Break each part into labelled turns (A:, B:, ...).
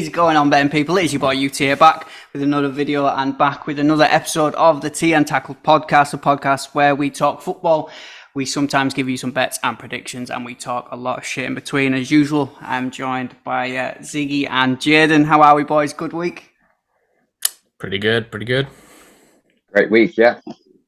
A: is going on, betting people? It is your boy UT here, back with another video and back with another episode of the Tea and Tackle podcast, a podcast where we talk football. We sometimes give you some bets and predictions, and we talk a lot of shit in between. As usual, I'm joined by Ziggy and Jaden. How are we, boys? Good week?
B: Pretty good, pretty good.
C: Great week, yeah.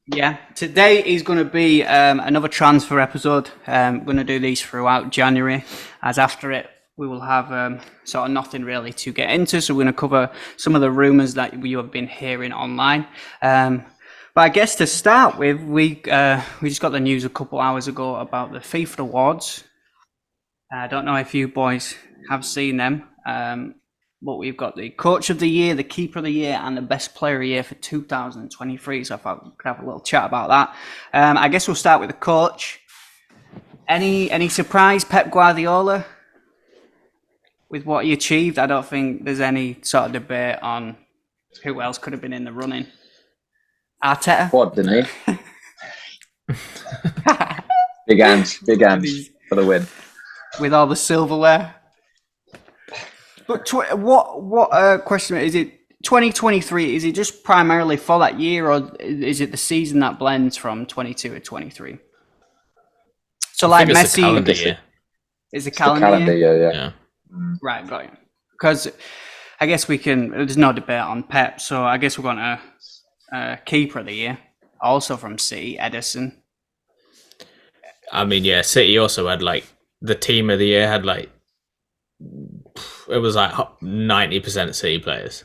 A: Yeah, today is going to be another transfer episode. We're going to do these throughout January, as after it we will have sort of nothing really to get into. So we're going to cover some of the rumours that you have been hearing online. But I guess to start with, we just got the news a couple hours ago about the FIFA awards. I don't know if you boys have seen them, but we've got the Coach of the Year, the Keeper of the Year, and the Best Player of the Year for 2023. So I thought we could have a little chat about that. I guess we'll start with the coach. Any surprise, Pep Guardiola, with what he achieved? I don't think there's any sort of debate on who else could have been in the running. Arteta?
C: What, didn't he? Big hands for the win.
A: With all the silverware. But what question is it? 2023, is it just primarily for that year, or is it the season that blends from 22 to 23? So like Messi, is it calendar year?
C: Yeah.
A: Right, got it. Because I guess there's no debate on Pep, so I guess we're going to Keeper of the Year, also from City, Ederson.
B: I mean, yeah, City also had the Team of the Year had it was 90% City players.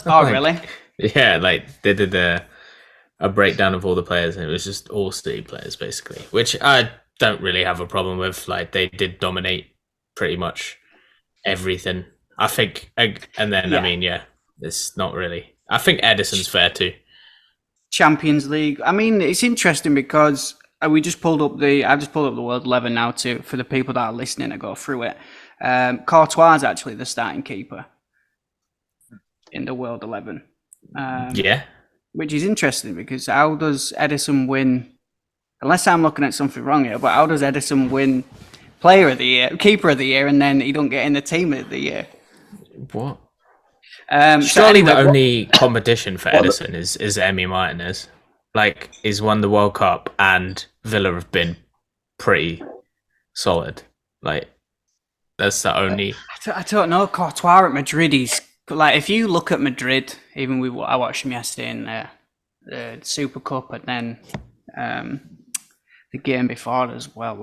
A: Oh, really?
B: Yeah, they did a breakdown of all the players, and it was just all City players basically, which I don't really have a problem with. They did dominate pretty much everything, I think. And then, yeah. I mean, yeah, it's not really. I think Ederson's fair too. Champions
A: League. I mean, it's interesting because I just pulled up the World 11 now for the people that are listening to go through it. Courtois is actually the starting keeper in the World 11.
B: Yeah.
A: Which is interesting because how does Ederson win, unless I'm looking at something wrong here, but how does Ederson win Player of the Year, Keeper of the Year, and then he don't get in the Team of the Year?
B: What?
A: Surely
B: the only competition for Ederson is Emi Martinez. He's won the World Cup, and Villa have been pretty solid. That's the only.
A: I don't know. Courtois at Madrid, he's if you look at Madrid, even I watched him yesterday in the Super Cup, and then the game before as well.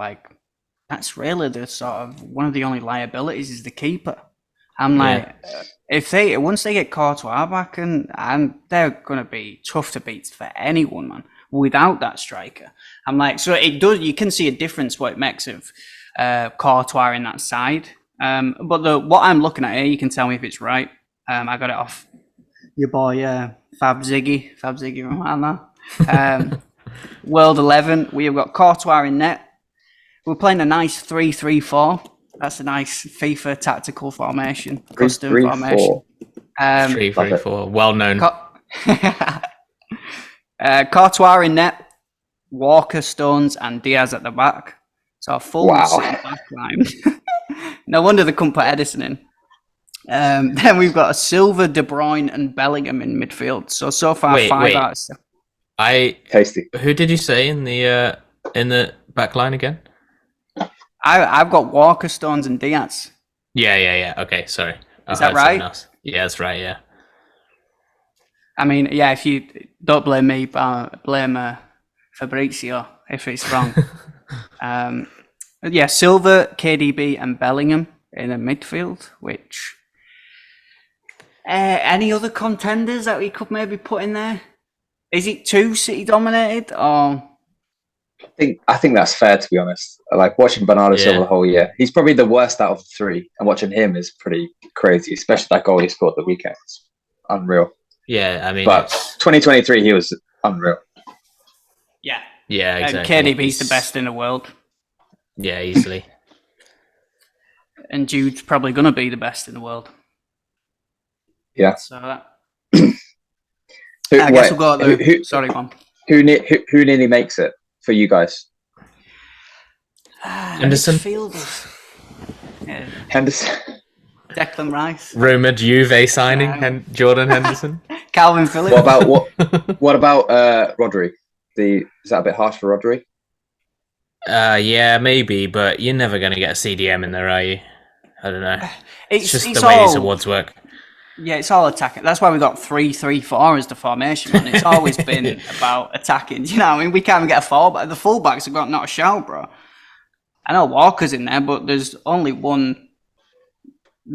A: That's really the sort of one of the only liabilities is the keeper. I'm once they get Courtois back, and they're going to be tough to beat for anyone, man. Without that striker, so it does. You can see a difference what it makes of Courtois in that side. But what I'm looking at here, you can tell me if it's right. I got it off your boy Fab Ziggy from Hannah. World 11, we have got Courtois in net. We're playing a nice 3-3-4. That's a nice FIFA tactical formation, custom formation.
B: 3-3-4, well known.
A: Courtois in net, Walker, Stones, and Diaz at the back. So a full back line. No wonder they couldn't put Ederson in. Then we've got a Silva, De Bruyne, and Bellingham in midfield. So far, 5 out of 7.
C: Tasty.
B: Who did you say in the back line again?
A: I've got Walker, Stones, and Diaz.
B: Yeah. Okay, sorry.
A: Is that right?
B: Yeah, that's right. Yeah.
A: I mean, yeah. If you don't blame me, but blame Fabrizio if it's wrong. Yeah, Silva, KDB, and Bellingham in the midfield. Which any other contenders that we could maybe put in there? Is it too City dominated or?
C: I think that's fair, to be honest. Watching Bernardo Silva the whole year, he's probably the worst out of the 3, and watching him is pretty crazy, especially that goal he scored the weekend. It's unreal.
B: Yeah, I mean,
C: but 2023 he was unreal.
B: Yeah, exactly.
A: KDB's the best in the world.
B: Yeah, easily.
A: And Jude's probably going to be the best in the world.
C: Yeah.
A: So I guess we'll go at the... Sorry, go on.
C: Who nearly makes it for you guys?
B: Henderson.
A: Yeah.
C: Henderson.
A: Declan Rice.
B: Rumored Juve signing Jordan Henderson.
A: Calvin Phillips.
C: What about Rodri? Is that a bit harsh for Rodri?
B: Yeah, maybe, but you're never going to get a CDM in there, are you? I don't know. It's just the
A: all,
B: way these awards work.
A: Yeah, it's all attacking. That's why we got 3-3-4 as the formation, man. It's always been about attacking. You know, I mean, we can't even get a fullback. The fullbacks have got not a shout, bro. I know Walker's in there, but there's only one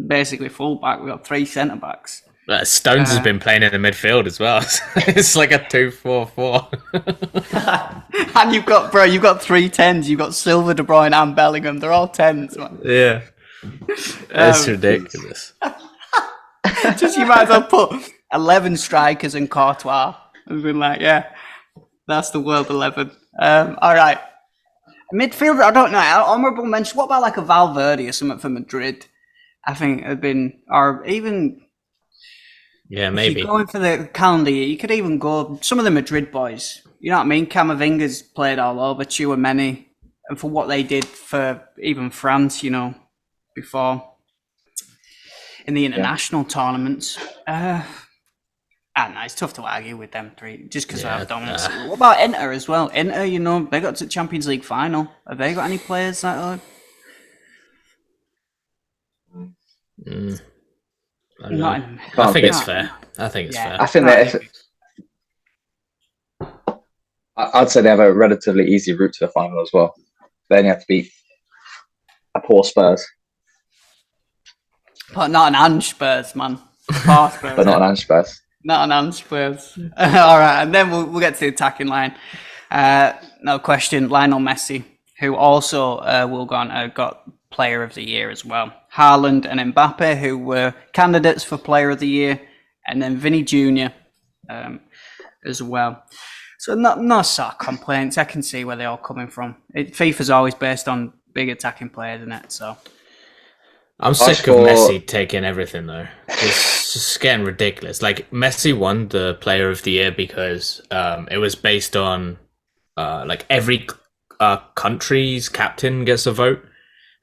A: basically fullback. We've got 3 centre backs.
B: Stones has been playing in the midfield as well. It's like a 2-4-4.
A: And you've got 3 10s. You've got Silva, De Bruyne, and Bellingham. They're all 10s, man.
B: Yeah, that's ridiculous.
A: Just you might as well put 11 strikers and Courtois. I've been like, yeah, that's the world 11. All right, midfield. I don't know. Honourable mention. What about like a Valverde or something for Madrid? I think it'd been, or even.
B: Yeah, maybe.
A: If you're going for the calendar year, you could even go some of the Madrid boys. You know what I mean? Camavinga's played all over, Tchouaméni, and for what they did for even France, you know, before in the international tournaments. I don't know, it's tough to argue with them 3 just because they have dominance. What about Inter as well? Inter, you know, they got to the Champions League final. Have they got any players that are?
B: I think it's fair. I think it's fair.
C: I think that I'd say they have a relatively easy route to the final as well. They only have to beat a poor Spurs.
A: But not an Ange Spurs, man. Spurs,
C: but not an Ange Spurs.
A: Not an Ange Spurs. All right, and then we'll get to the attacking line. No question, Lionel Messi, who also will go on, got Player of the Year as well. Haaland and Mbappe, who were candidates for Player of the Year, and then Vinny Jr. As well. So no sort of complaints. I can see where they're all coming from. FIFA's always based on big attacking players, isn't it? So
B: I'm sick of Messi taking everything though. It's just getting ridiculous. Like Messi won the Player of the Year because it was based on like every country's captain gets a vote.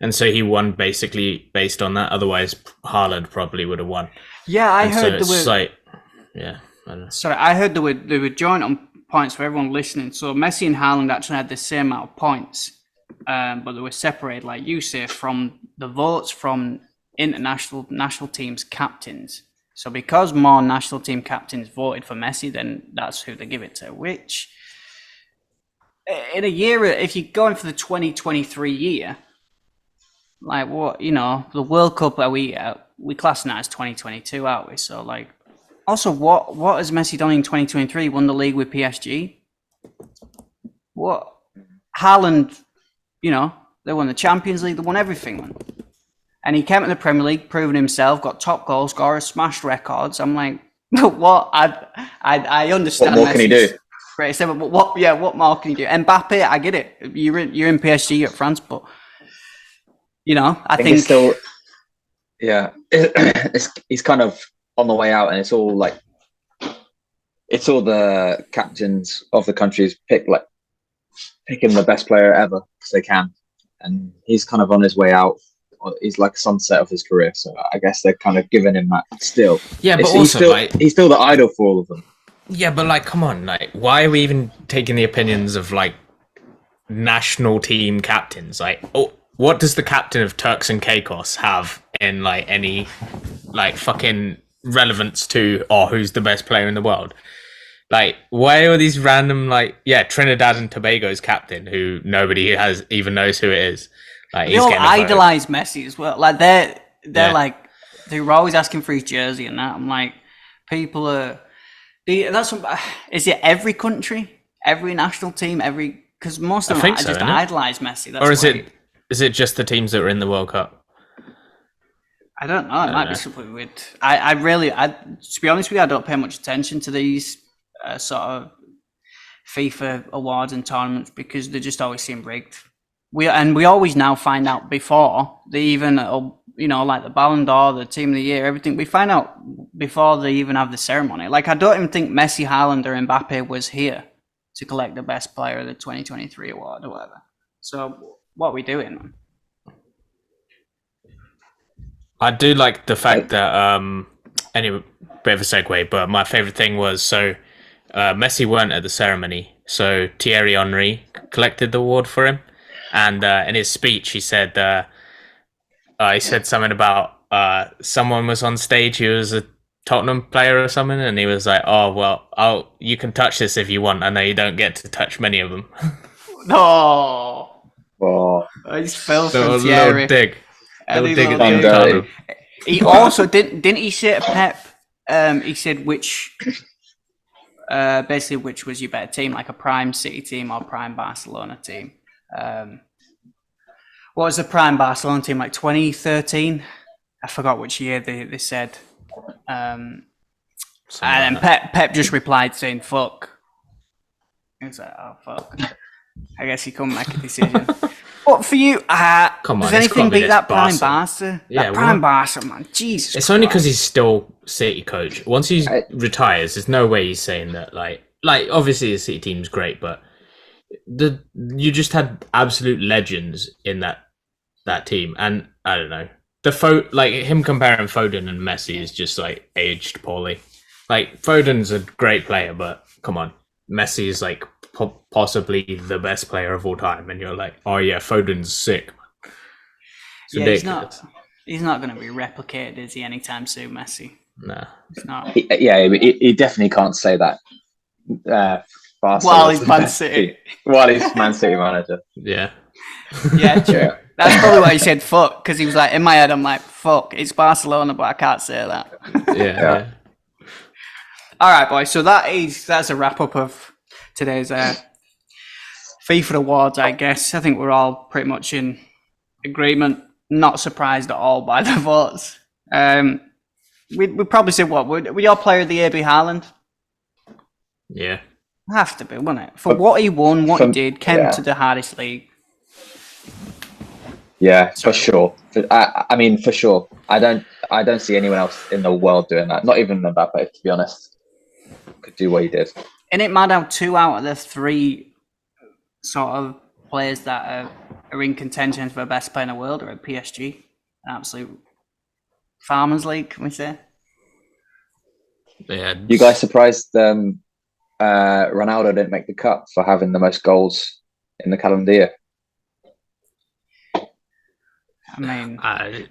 B: And so he won basically based on that. Otherwise, Haaland probably would have won.
A: Yeah, I heard
B: I don't know.
A: Sorry, I heard they were joint on points for everyone listening. So Messi and Haaland actually had the same amount of points, but they were separated, like you say, from the votes from national teams captains. So because more national team captains voted for Messi, then that's who they give it to. Which, in a year, if you're going for the 2023 year. Like what, you know, the World Cup we class now as 2022, aren't we? So like, also what has Messi done in 2023? Won the league with PSG. What Haaland, you know, they won the Champions League, they won everything, man. And he came to the Premier League, proven himself, got top goal scorer, smashed records. I'm like, what? I understand.
C: What more can he do?
A: Great, but what more can he do? Mbappe, I get it. You're in PSG, you're at France, but. You know, I think
C: he's still, he's kind of on the way out, and it's all the captains of the countries picking the best player ever because they can, and he's kind of on his way out. He's like sunset of his career, so I guess they're kind of giving him that still.
B: Yeah, but also
C: he's still the idol for all of them.
B: Yeah, but like, come on, like, why are we even taking the opinions of like national team captains? Like, what does the captain of Turks and Caicos have in like any like fucking relevance to who's the best player in the world? Like, why are these random Trinidad and Tobago's captain who nobody even knows who it is? Like,
A: they all idolize Messi as well. Like they're like they were always asking for his jersey and that. I'm like, people are. Is it every country, every national team, because most of them just idolize Messi. That's
B: or is it just the teams that were in the World Cup?
A: I don't know. It might be something weird. I to be honest with you, I don't pay much attention to these sort of FIFA awards and tournaments because they just always seem rigged. We always now find out before they even, like the Ballon d'Or, the Team of the Year, everything. We find out before they even have the ceremony. Like, I don't even think Messi, Haaland, or Mbappe was here to collect the best player of the 2023 award or whatever. So what are we doing, man?
B: I do like the fact that anyway, bit of a segue, but my favorite thing was Messi weren't at the ceremony, so Thierry Henry collected the award for him, and in his speech he said something about someone was on stage who was a Tottenham player or something, and he was like, "Oh well, you can touch this if you want. I know you don't get to touch many of them."
A: No.
C: Oh,
A: He's fell
B: So a
A: from Thierry.
B: little dig.
A: Any
B: Little dig
A: little
B: at
A: dig.
B: Tottenham.
A: He also didn't he say to Pep? He said basically which was your better team, like a prime City team or prime Barcelona team. What was the prime Barcelona team, like 2013? I forgot which year they said. And then Pep just replied saying "fuck." He was like, "Oh fuck." I guess he couldn't make a decision. But for you,
B: Come on,
A: does
B: it's
A: anything
B: gotta be
A: beat
B: this
A: that prime
B: Barca.
A: Barca?
B: Yeah,
A: That prime Barca, man. Jesus.
B: It's only because
A: Christ.
B: he's still City coach. Once he retires, there's no way he's saying that. Like obviously the City team's great, but you just had absolute legends in that team, and I don't know like him comparing Foden and Messi is just like aged poorly. Like Foden's a great player, but come on, Messi is like possibly the best player of all time, and you're like, oh yeah, Foden's sick. It's ridiculous.
A: He's not going to be replicated, is he, anytime soon, Messi?
B: Nah.
A: He's not.
C: he definitely can't say that.
A: While he's Man City.
C: While he's Man City manager.
B: Yeah.
A: Yeah, true. That's probably why he said fuck, because he was like, in my head, I'm like, fuck, it's Barcelona, but I can't say that.
B: Yeah.
A: All right, boys. So that's a wrap up of today's FIFA awards, I guess. I think we're all pretty much in agreement. Not surprised at all by the votes. We probably said what? Were your player of the year be Haaland?
B: Yeah.
A: Have to be, wouldn't it? For what he won, what he did, came to the hardest league.
C: Yeah, for sure. I mean, for sure. I don't see anyone else in the world doing that. Not even Mbappe, to be honest, could do what he did.
A: Isn't it mad how 2 out of the 3 sort of players that are in contention for the best player in the world are at PSG? An absolute farmers league, can we say?
B: Yeah.
C: You guys surprised Ronaldo didn't make the cut for having the most goals in the calendar year?
A: I mean,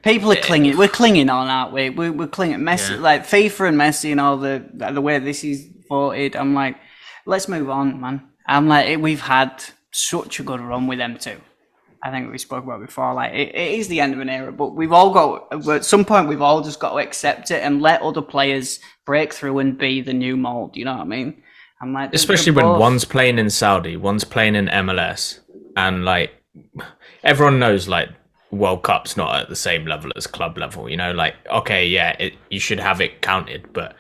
A: people are clinging. We're clinging on, aren't we? We're clinging. Messi, like FIFA and Messi, and all the way this is voted. I'm like, let's move on, man. I'm like, we've had such a good run with them too. I think we spoke about before. Like, it is the end of an era, but we've all got. At some point, we've all just got to accept it and let other players break through and be the new mold. You know what I mean? I'm like,
B: especially when one's playing in Saudi, one's playing in MLS, and like everyone knows, like World Cup's not at the same level as club level. You know, like okay, yeah, you should have it counted, but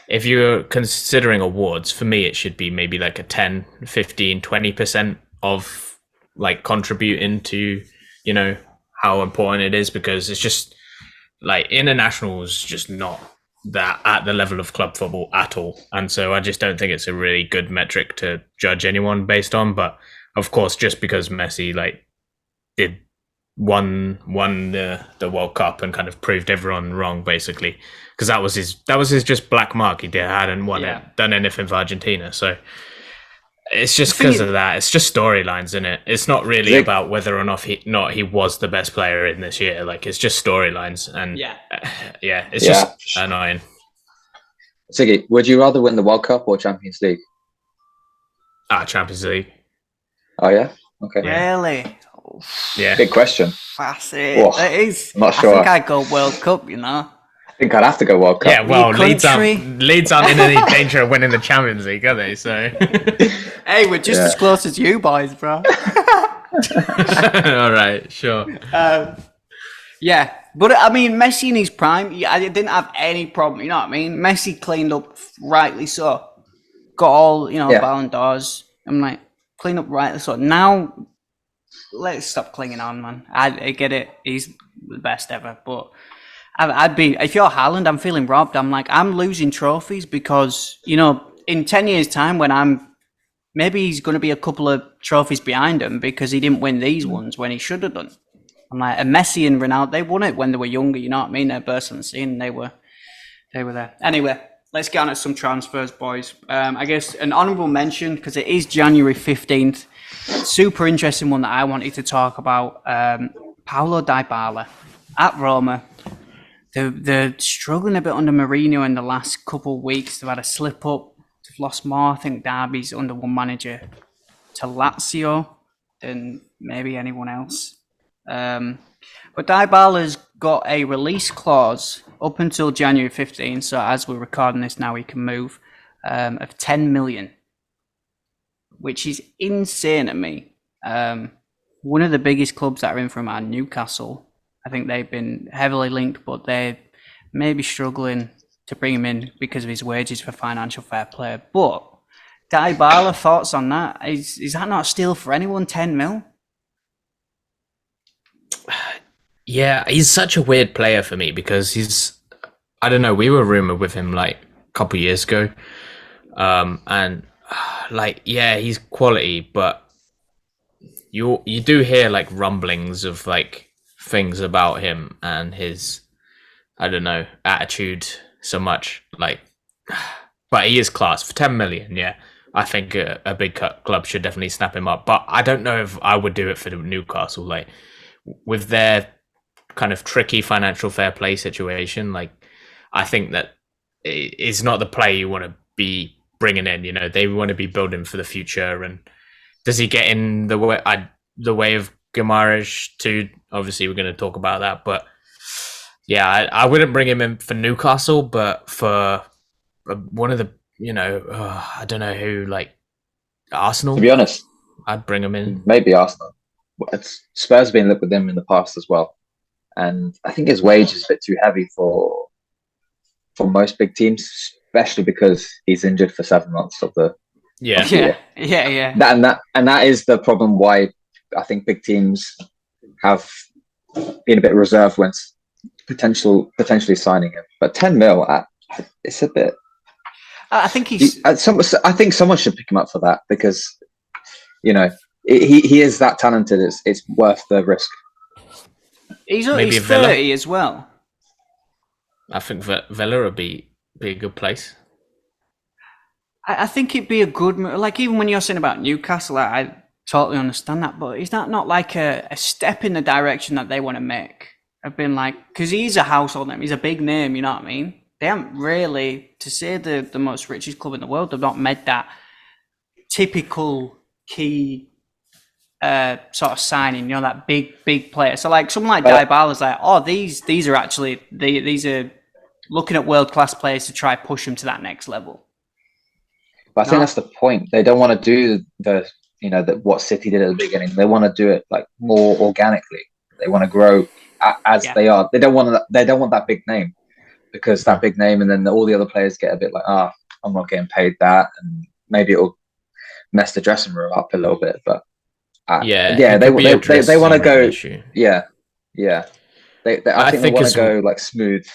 B: if you're considering awards, for me, it should be maybe like a 10, 15, 20% of like contributing to, you know, how important it is, because it's just like international is just not that at the level of club football at all. And so I just don't think it's a really good metric to judge anyone based on. But of course, just because Messi like won the World Cup and kind of proved everyone wrong, basically, because that was his just black mark. He hadn't done anything for Argentina, so it's just because of that. It's just storylines, isn't it? It's not really about whether or not he was the best player in this year. Like, it's just storylines, and it's just annoying.
C: Ziggy, would you rather win the World Cup or Champions League?
B: Champions League.
C: Oh yeah, okay.
A: Really?
B: Yeah.
C: Big question.
A: Fascinating. It is.
C: I'm not sure.
A: I think I'd go World Cup, you know.
C: I think I'd have to go World Cup.
B: Yeah, well, Leeds aren't in any danger of winning the Champions League, are they? So,
A: hey, we're just as close as you boys, bro.
B: All right, sure.
A: Yeah, but I mean, Messi in his prime, I didn't have any problem. You know what I mean? Messi cleaned up, rightly so. Got all Ballon d'Ors. I'm like, clean up rightly so. Now, let's stop clinging on, man. I get it. He's the best ever, but I'd be, if you're Haaland, I'm feeling robbed. I'm like, I'm losing trophies because, in 10 years' time when maybe he's going to be a couple of trophies behind him because he didn't win these ones when he should have done. I'm like, and Messi and Ronaldo, they won it when they were younger. You know what I mean? They burst on the scene. And they were there. Anyway, let's get on to some transfers, boys. I guess an honourable mention, because it is January 15th. Super interesting one that I wanted to talk about. Paulo DYBALA at Roma. They're struggling a bit under Mourinho in the last couple of weeks. They've had a slip up. They've lost more, I think, derbies under one manager to Lazio than maybe anyone else. But DYBALA's got a release clause up until January 15th. So as we're recording this now, he can move of 10 million, which is insane to me. One of the biggest clubs that are in from are Newcastle. I think they've been heavily linked, but they may be struggling to bring him in because of his wages for financial fair play. But DYBALA, thoughts on that? Is that not a steal for anyone, 10 mil?
B: Yeah, he's such a weird player for me because I don't know, we were rumoured with him like a couple of years ago. And like, yeah, he's quality, but you do hear like rumblings of like things about him and his, I don't know, attitude so much. Like, but he is class for 10 million. Yeah, I think a big club should definitely snap him up. But I don't know if I would do it for Newcastle. Like, with their kind of tricky financial fair play situation, like, I think that it's not the player you want to be bringing in. You know, they want to be building for the future. And does he get in the way of GUIMARAES too? Obviously, we're going to talk about that. But yeah, I wouldn't bring him in for Newcastle, but for one of the, you know, I don't know who, like Arsenal.
C: To be honest,
B: I'd bring him in.
C: Maybe Arsenal. Spurs have been linked with him in the past as well, and I think his wage is a bit too heavy for most big teams, especially because he's injured for 7 months of the
A: Yeah. That
C: is the problem. Why I think big teams have been a bit reserved when potentially signing him. But 10 mil, it's a bit.
A: I think
C: I think someone should pick him up for that because, you know, he is that talented. It's worth the risk.
A: He's 30 as well.
B: I think Villa would be a good place.
A: I think it'd be a good move. Like, even when you're saying about Newcastle, I totally understand that. But is that not like a step in the direction that they want to make? I've been like, because he's a household name. He's a big name, you know what I mean? They haven't really, to say the most richest club in the world, they've not made that typical key sort of signing, you know, that big player. So like someone like DYBALA's like, oh, these are actually, these are looking at world-class players to try push them to that next level.
C: But I think that's the point. They don't want to do what City did at the beginning. They want to do it like more organically. They want to grow as they are. They don't want that big name, because that big name, and then all the other players get a bit like, I'm not getting paid that, and maybe it'll mess the dressing room up a little bit. But they want to go.
B: Issue.
C: Yeah. I think they want to go like smooth,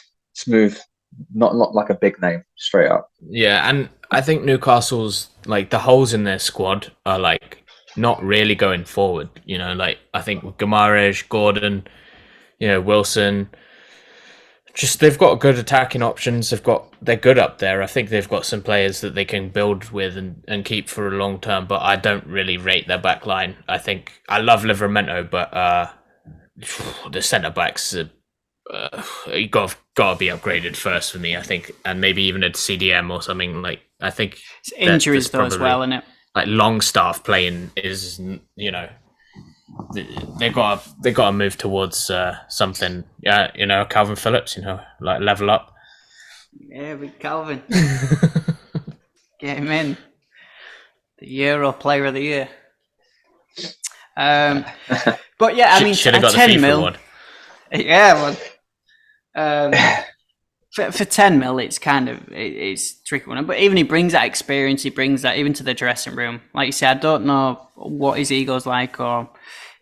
C: not like a big name straight up.
B: Yeah, and I think Newcastle's, like, the holes in their squad are like not really going forward. You know, like I think with GUIMARAES, Gordon, you know, Wilson, just they've got good attacking options. They're good up there. I think they've got some players that they can build with and keep for a long term. But I don't really rate their back line. I think I love Livramento, but the centre backs you got to be upgraded first for me, I think, and maybe even a CDM or something. Like, I think
A: it's injuries though as well, isn't it?
B: Like Longstaff playing is, you know, they got to move towards something. Yeah, you know, Calvin Phillips, you know, like level up.
A: Yeah, with Calvin, get him in the Euro Player of the Year. But yeah, I mean,
B: should have got the
A: 10
B: FIFA
A: mil.
B: award.
A: Yeah, well, for 10 mil, it's kind of it's a tricky one. But even he brings that experience, he brings that even to the dressing room. Like you said, I don't know what his ego's like or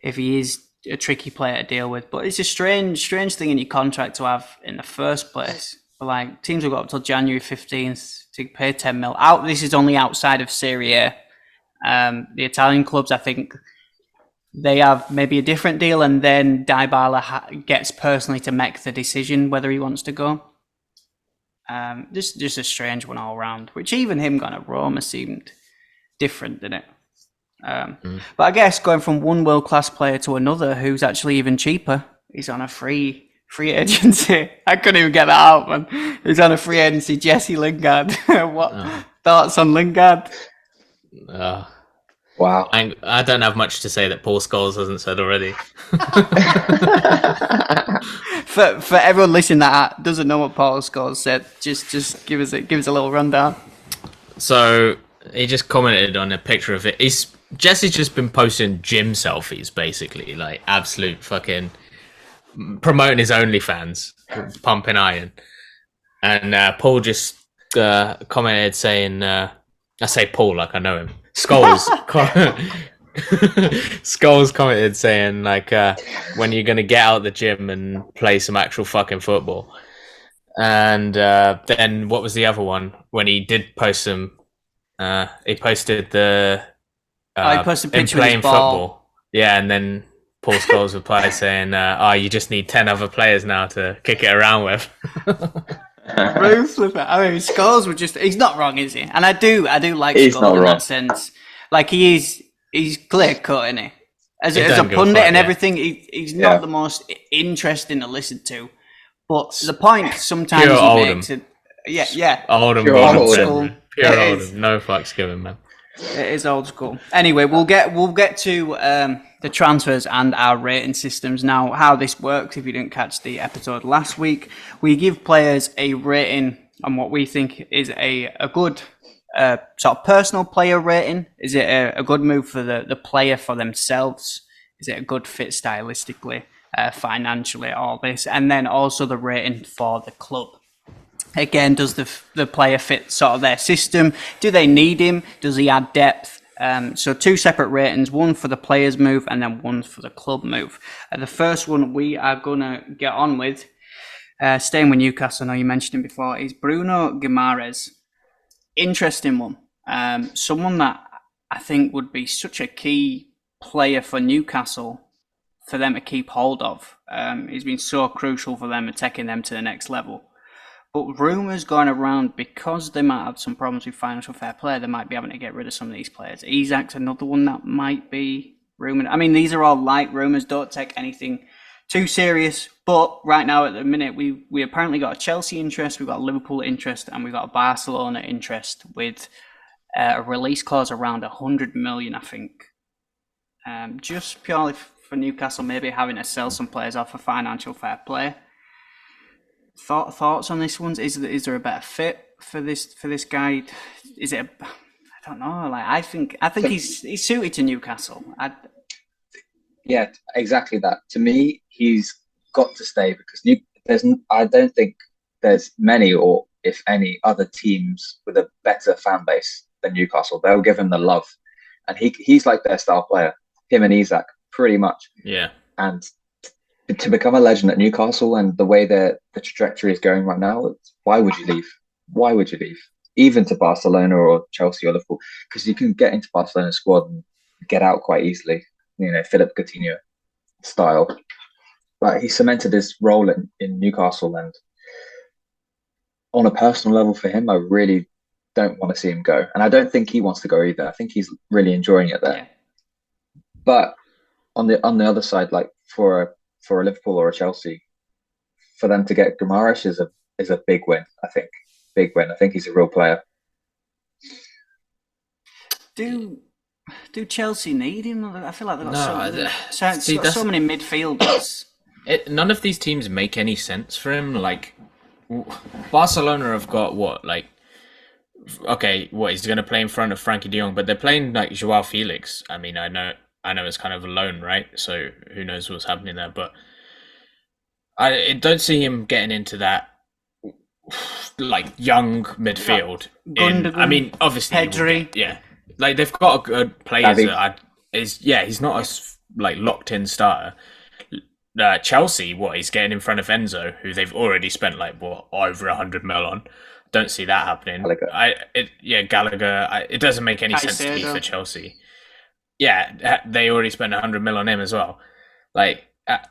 A: if he is a tricky player to deal with. But it's a strange thing in your contract to have in the first place. But like, teams have got up till January 15th to pay 10 mil. This is only outside of Serie A. The Italian clubs, I think, they have maybe a different deal, and then DYBALA gets personally to make the decision whether he wants to go. Just a strange one all around, which even him going to Roma seemed different, didn't it? But I guess going from one world-class player to another who's actually even cheaper, he's on a free agency. I couldn't even get that out, man. He's on a free agency, Jesse Lingard. What thoughts on Lingard?
C: Wow.
B: I don't have much to say that Paul Scholes hasn't said already.
A: For everyone listening that doesn't know what Paul Scholes said, just give us a little rundown.
B: So he just commented on a picture of it. Jesse's just been posting gym selfies, basically, like absolute fucking promoting his OnlyFans, pumping iron. And Paul just commented saying, I say Paul like I know him. Scholes Scholes commented saying like, when you're gonna get out of the gym and play some actual fucking football. And then what was the other one? When he did post some, he posted the
A: he posted a
B: him
A: picture of
B: playing
A: his ball.
B: football. Yeah, and then Paul Scholes replied saying, you just need 10 other players now to kick it around with.
A: Ruthless. I mean, Scholes would just—he's not wrong, is he? And I do like
C: He's
A: Scholes
C: not
A: in
C: wrong.
A: that sense. Like he's clear cut, isn't he? As a
B: don't give a
A: pundit
B: fuck,
A: and
B: yeah.
A: everything, he's not
C: Yeah.
A: the most interesting to listen to. But the point sometimes
B: Pure
A: he
B: Oldham.
A: makes it. Yeah,
B: Oldham,
C: Pure
B: Gordon
C: Oldham.
B: Brennan. Pure
A: It is.
B: Oldham. No fucks given, man.
A: it is old school. Anyway, we'll get to the transfers and our rating systems now. How this works, if you didn't catch the episode last week, we give players a rating on what we think is a good sort of personal player rating. Is it a good move for the player for themselves? Is it a good fit stylistically, financially, all this? And then also the rating for the club. Again, does the player fit sort of their system? Do they need him? Does he add depth? So two separate ratings, one for the player's move and then one for the club move. The first one we are going to get on with, staying with Newcastle, I know you mentioned him before, is Bruno Guimares. Interesting one. Someone that I think would be such a key player for Newcastle for them to keep hold of. He's been so crucial for them and taking them to the next level. But rumours going around, because they might have some problems with financial fair play, they might be having to get rid of some of these players. Isak's another one that might be rumoured. I mean, these are all light rumours. Don't take anything too serious. But right now, at the minute, we apparently got a Chelsea interest, we've got a Liverpool interest, and we've got a Barcelona interest with a release clause around 100 million, I think. Just purely for Newcastle, maybe having to sell some players off for financial fair play. Thoughts on this one? Is there a better fit for this guy? Is it? I don't know. Like I think he's suited to Newcastle.
C: Yeah, exactly that. To me, he's got to stay because I don't think there's many, or if any, other teams with a better fan base than Newcastle. They'll give him the love, and he's like their star player. Him and Isak, pretty much.
B: Yeah.
C: And to become a legend at Newcastle and the way the trajectory is going right now, why would you leave? Why would you leave? Even to Barcelona or Chelsea or Liverpool, because you can get into Barcelona's squad and get out quite easily. You know, Philip Coutinho style. But he cemented his role in Newcastle, and on a personal level for him, I really don't want to see him go. And I don't think he wants to go either. I think he's really enjoying it there.
A: Yeah.
C: But on the other side, like for a Liverpool or a Chelsea, for them to get Guimarães is a big win. I think big win. I think he's a real player.
A: Do Chelsea need him? I feel like they've got
B: No,
A: so many midfielders.
B: None of these teams make any sense for him. Like Barcelona have got what, like, okay, what, he's going to play in front of Frankie de Jong, but they're playing like Joao Felix. I mean, I know it's kind of a loan, right? So who knows what's happening there, but I don't see him getting into that like young midfield. I mean, obviously,
A: Pedri.
B: yeah, like they've got a good players
C: Gavi.
B: that he's not a like locked in starter. Chelsea, he's getting in front of Enzo, who they've already spent like over 100 mil on. Don't see that happening.
C: Gallagher.
B: Gallagher. It doesn't make any sense to me
A: Caicedo.
B: for Chelsea. yeah, they already spent 100 mil on him as well. Like,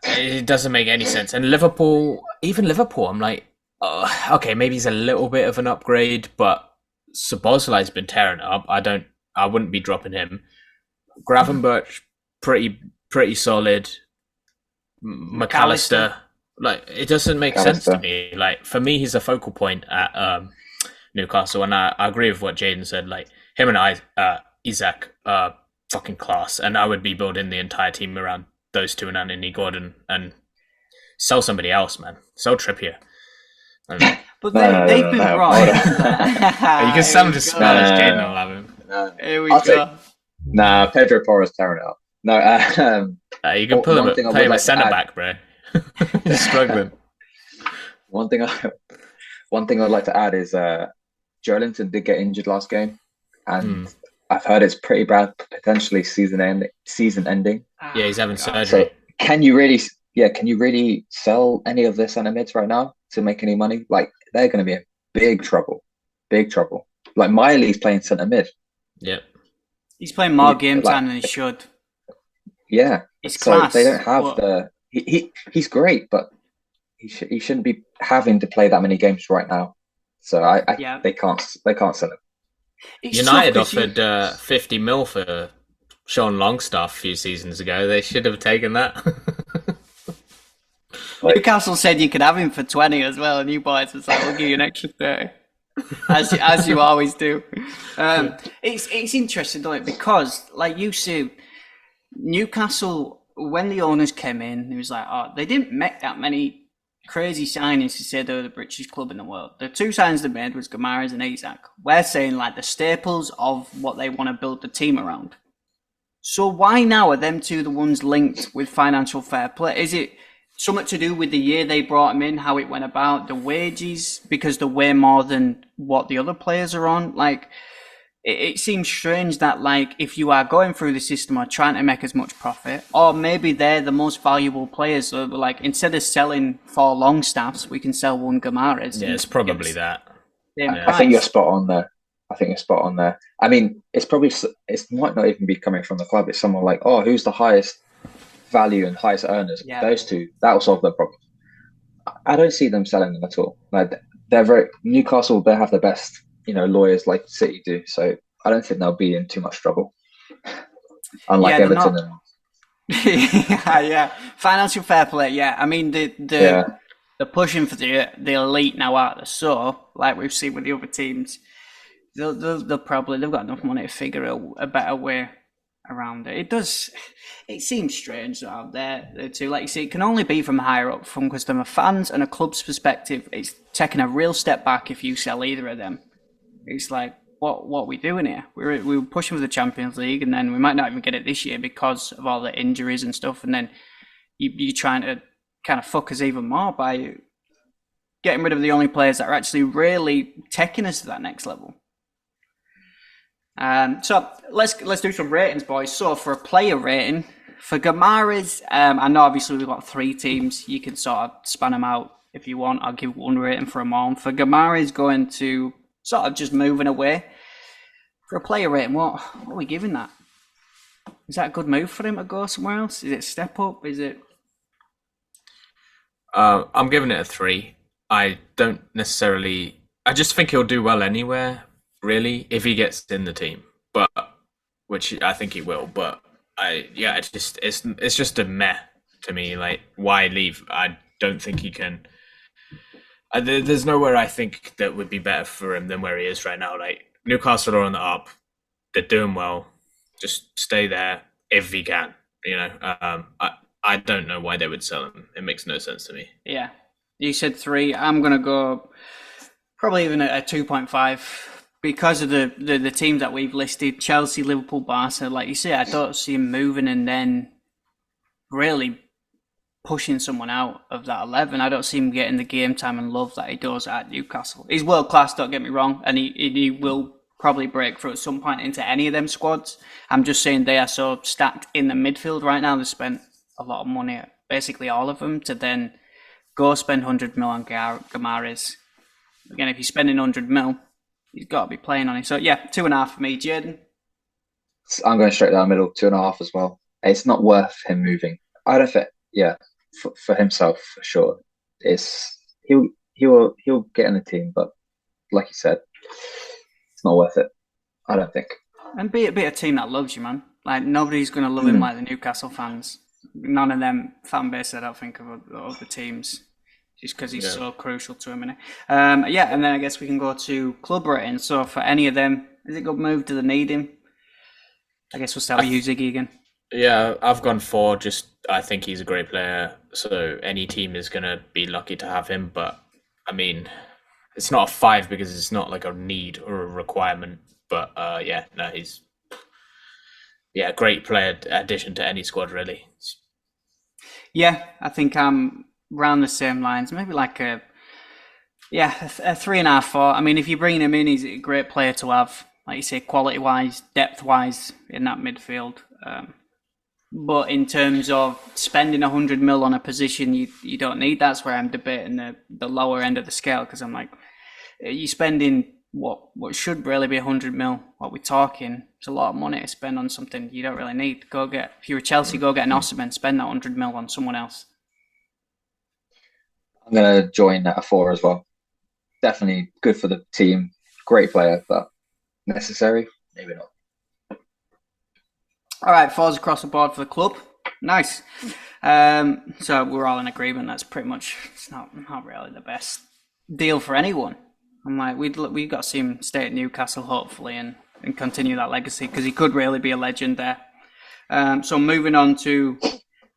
B: it doesn't make any sense. And Liverpool, even Liverpool, I'm like, okay, maybe he's a little bit of an upgrade, but Szoboszlai's been tearing it up. I wouldn't be dropping him. Gravenberch, pretty solid. McAllister, like, it doesn't make sense to me. Like, for me, he's a focal point at Newcastle, and I agree with what Jaden said. Like, him and Isaac are fucking class, and I would be building the entire team around those two and Anthony Gordon and sell somebody else, man. Sell Trippier.
A: But they've been right.
B: You can sell him to Spanish, Jaden will have him.
A: Here we go.
C: Nah, Pedro Porro's tearing it up. No,
B: you can play him a centre back, bro. He's struggling.
C: One thing I'd like to add is Joelinton did get injured last game, and I've heard it's pretty bad, potentially season ending.
B: Yeah, he's having surgery.
C: So can you really sell any of the centre mids right now to make any money? Like, they're going to be in big trouble. Like, Miley's playing centre mid.
B: Yep.
A: He's playing more game time than he should.
C: Yeah.
A: It's
C: so
A: class.
C: They don't have he's great, but he shouldn't be having to play that many games right now. So they can't sell him.
B: United offered 50 mil for Sean Longstaff a few seasons ago. They should have taken that.
A: Newcastle said you could have him for 20 as well, and you boys was like, we'll give you an extra 30. As you always do. It's interesting, though, because, like you see, Newcastle, when the owners came in, it was like, they didn't make that many crazy signings to say they were the richest club in the world. The two signings they made was Guimarães and Isaac. We're saying, like, the staples of what they want to build the team around. So why now are them two the ones linked with financial fair play? Is it something to do with the year they brought him in, how it went about, the wages, because they're way more than what the other players are on? Like, it seems strange that, like, if you are going through the system or trying to make as much profit, or maybe they're the most valuable players, so like, instead of selling 4 Longstaffs, we can sell 1 Guimarães.
B: Yeah, it's probably that.
C: I think you're spot on there. I mean, it might not even be coming from the club. It's someone like, who's the highest value and highest earners? Yeah. Those two, that will solve their problem. I don't see them selling them at all. Like, they're Newcastle, they have the best, lawyers like City do. So I don't think they'll be in too much trouble. Unlike Everton.
A: Yeah. Financial fair play. Yeah. I mean, they're pushing for the elite now, aren't they? So, like we've seen with the other teams, they've got enough money to figure out a better way around it. It seems strange out there too. Like you say, it can only be from higher up, from customer fans and a club's perspective. It's taking a real step back if you sell either of them. It's like, what are we doing here? We were pushing for the Champions League, and then we might not even get it this year because of all the injuries and stuff. And then you're trying to kind of fuck us even more by getting rid of the only players that are actually really taking us to that next level. So let's do some ratings, boys. So for a player rating, for Guimarães, I know obviously we've got 3 teams. You can sort of span them out if you want. I'll give 1 rating for them all. For Guimarães, going to sort of just moving away. For a player rating, what are we giving that? Is that a good move for him to go somewhere else? Is it a step up? Is it?
B: I'm giving it a 3. I just think he'll do well anywhere, really, if he gets in the team, but which I think he will. But it's just a meh to me. Like, why leave? I don't think he can. There's nowhere I think that would be better for him than where he is right now. Like, Newcastle are on the up, they're doing well. Just stay there if he can. I don't know why they would sell him. It makes no sense to me.
A: Yeah, you said 3. I'm gonna go probably even a 2.5. Because of the teams that we've listed, Chelsea, Liverpool, Barca, like you say, I don't see him moving and then really pushing someone out of that 11. I don't see him getting the game time and love that he does at Newcastle. He's world class, don't get me wrong, and he will probably break through at some point into any of them squads. I'm just saying they are so stacked in the midfield right now. They spent a lot of money, basically all of them, to then go spend 100 mil on Guimarães. Again, if you're spending 100 mil, he's got to be playing on it. So, yeah, 2.5 for me. Jaden?
C: I'm going straight down the middle, 2.5 as well. It's not worth him moving. I don't think. Yeah, for himself for sure. It's he'll get in the team, but like you said, it's not worth it. I don't think.
A: And be a team that loves you, man. Like nobody's gonna love him like the Newcastle fans. None of them fan base, I don't think, of other teams, just because he's so crucial to him. Yeah, and then I guess we can go to club rating. So for any of them, is it a good move? Do they need him? I guess we'll start with you, Ziggy, again.
B: Yeah, I've gone 4. Just I think he's a great player, so any team is gonna be lucky to have him. But I mean, it's not a 5 because it's not like a need or a requirement. But yeah, no, he's great player addition to any squad, really.
A: Yeah, I think I'm around the same lines. Maybe like a 3.5, 4. I mean, if you bring him in, he's a great player to have. Like you say, quality-wise, depth-wise in that midfield. But in terms of spending 100 mil on a position you don't need, that's where I'm debating the lower end of the scale, because I'm like, you spending what should really be 100 mil, what we're talking, it's a lot of money to spend on something you don't really need. If you're a Chelsea, go get an OSIHMEN, spend that 100 mil on someone else.
C: I'm going to join at a 4 as well. Definitely good for the team. Great player, but necessary? Maybe not.
A: All right, 4s across the board for the club. Nice. So we're all in agreement. That's pretty much, it's not really the best deal for anyone. I'm like, we got to see him stay at Newcastle, hopefully, and continue that legacy, because he could really be a legend there. So moving on to,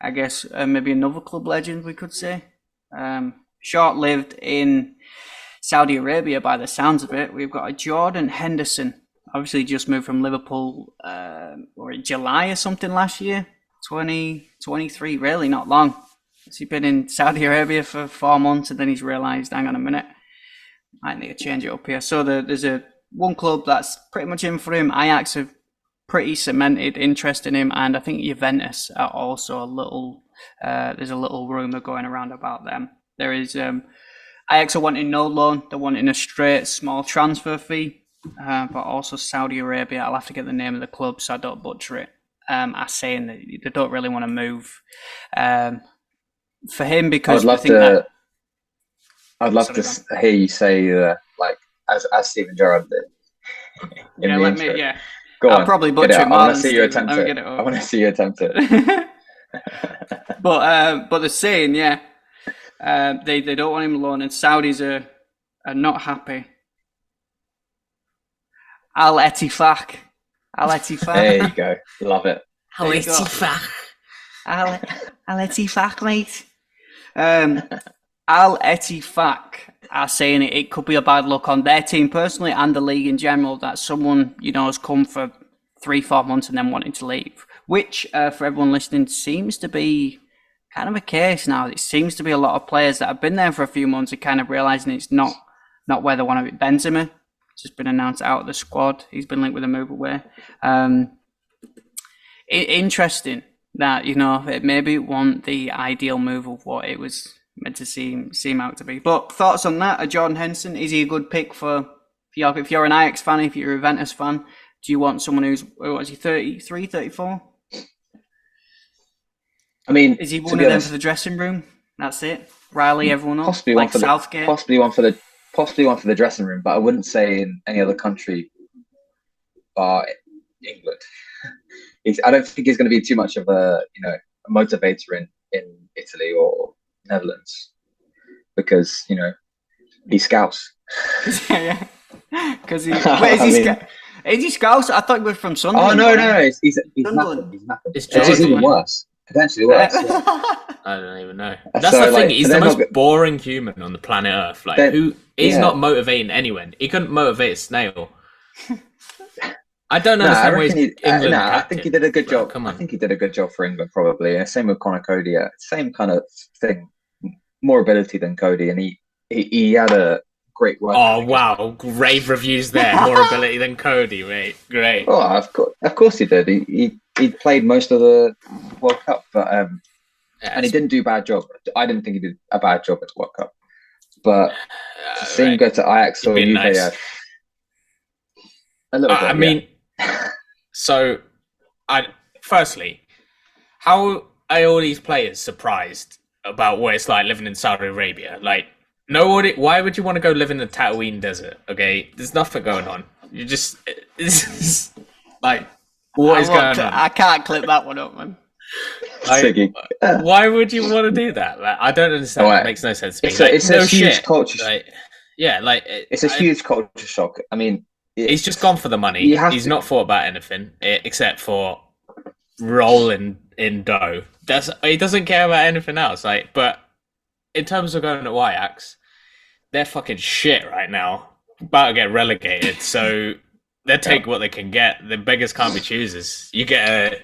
A: I guess, maybe another club legend, we could say. Short-lived in Saudi Arabia, by the sounds of it. We've got a Jordan Henderson. Obviously, just moved from Liverpool, or in July or something last year. 2023, really not long. He's been in Saudi Arabia for 4 months, and then he's realised, hang on a minute, I need to change it up here. So there's one club that's pretty much in for him. Ajax have pretty cemented interest in him, and I think Juventus are also a little. There's a little rumour going around about them. There is Ajax are wanting no loan. They're wanting a straight small transfer fee, but also Saudi Arabia. I'll have to get the name of the club so I don't butcher it. Are saying that they don't really want to move for him, because
C: I'd love to hear you say like as Steven Gerrard did. Go on.
A: I'll probably butcher it more.
C: I want to see you attempt it. I want to see you attempt it.
A: But they're saying, they don't want him alone, and Saudis are not happy. Al Ettifaq.
C: There you go. Love it.
A: Al Ettifaq. Al Ettifaq, mate. Al Ettifaq are saying it could be a bad look on their team personally and the league in general, that someone, has come for 3-4 months and then wanting to leave, which for everyone listening seems to be kind of a case now. It seems to be a lot of players that have been there for a few months are kind of realising it's not where they want to be. Benzema just been announced out of the squad. He's been linked with a move away. Interesting that, it maybe wasn't the ideal move of what it was meant to seem out to be. But thoughts on that? Jordan Henderson, is he a good pick for if you're an Ajax fan, if you're a Juventus fan? Do you want someone who's 33, 34?
C: I mean,
A: is he one of them for the dressing room? That's it. Riley everyone up,
C: possibly
A: like Southgate.
C: Possibly one for the dressing room, but I wouldn't say in any other country bar England. I don't think he's going to be too much of a motivator in Italy or Netherlands, because he scouts.
A: Yeah, because is he scouts? I thought he was from Sunderland.
C: Oh no, he's nothing. He's nothing. It's even worse. Potentially worse. Yeah.
B: I don't even know. That's the thing. He's the most boring human on the planet Earth. He's not motivating anyone. He couldn't motivate a snail. I don't understand why he's England.
C: I think he did a good job. I think he did a good job for England, probably. Same with Connor Cody. Same kind of thing. More ability than Cody, and he had a great work.
B: Oh wow, rave reviews there. More ability than Cody, mate. Great.
C: Oh, of course he did. He played most of the World Cup, but and he didn't do a bad job. I didn't think he did a bad job at the World Cup, but to see him go to Ajax or Juve,
B: nice.
C: a little bit.
B: I mean, so Firstly, how are all these players surprised about what it's like living in Saudi Arabia? Like, nobody. Why would you want to go live in the Tatooine desert? Okay, there's nothing going on. You just, it's like, what is going on?
A: I can't clip that one up, man.
C: Siggy.
B: Why would you want to do that? Like, I don't understand.
C: Alright.
B: It makes no sense to me.
C: It's a huge culture.
B: Like, yeah, like
C: It's a huge culture shock. I mean,
B: he's just gone for the money. He's not thought about anything except for rolling in dough. He doesn't care about anything else. Like, but in terms of going to Ajax, they're fucking shit right now. About to get relegated, so they take what they can get. The beggars can't be choosers. You get a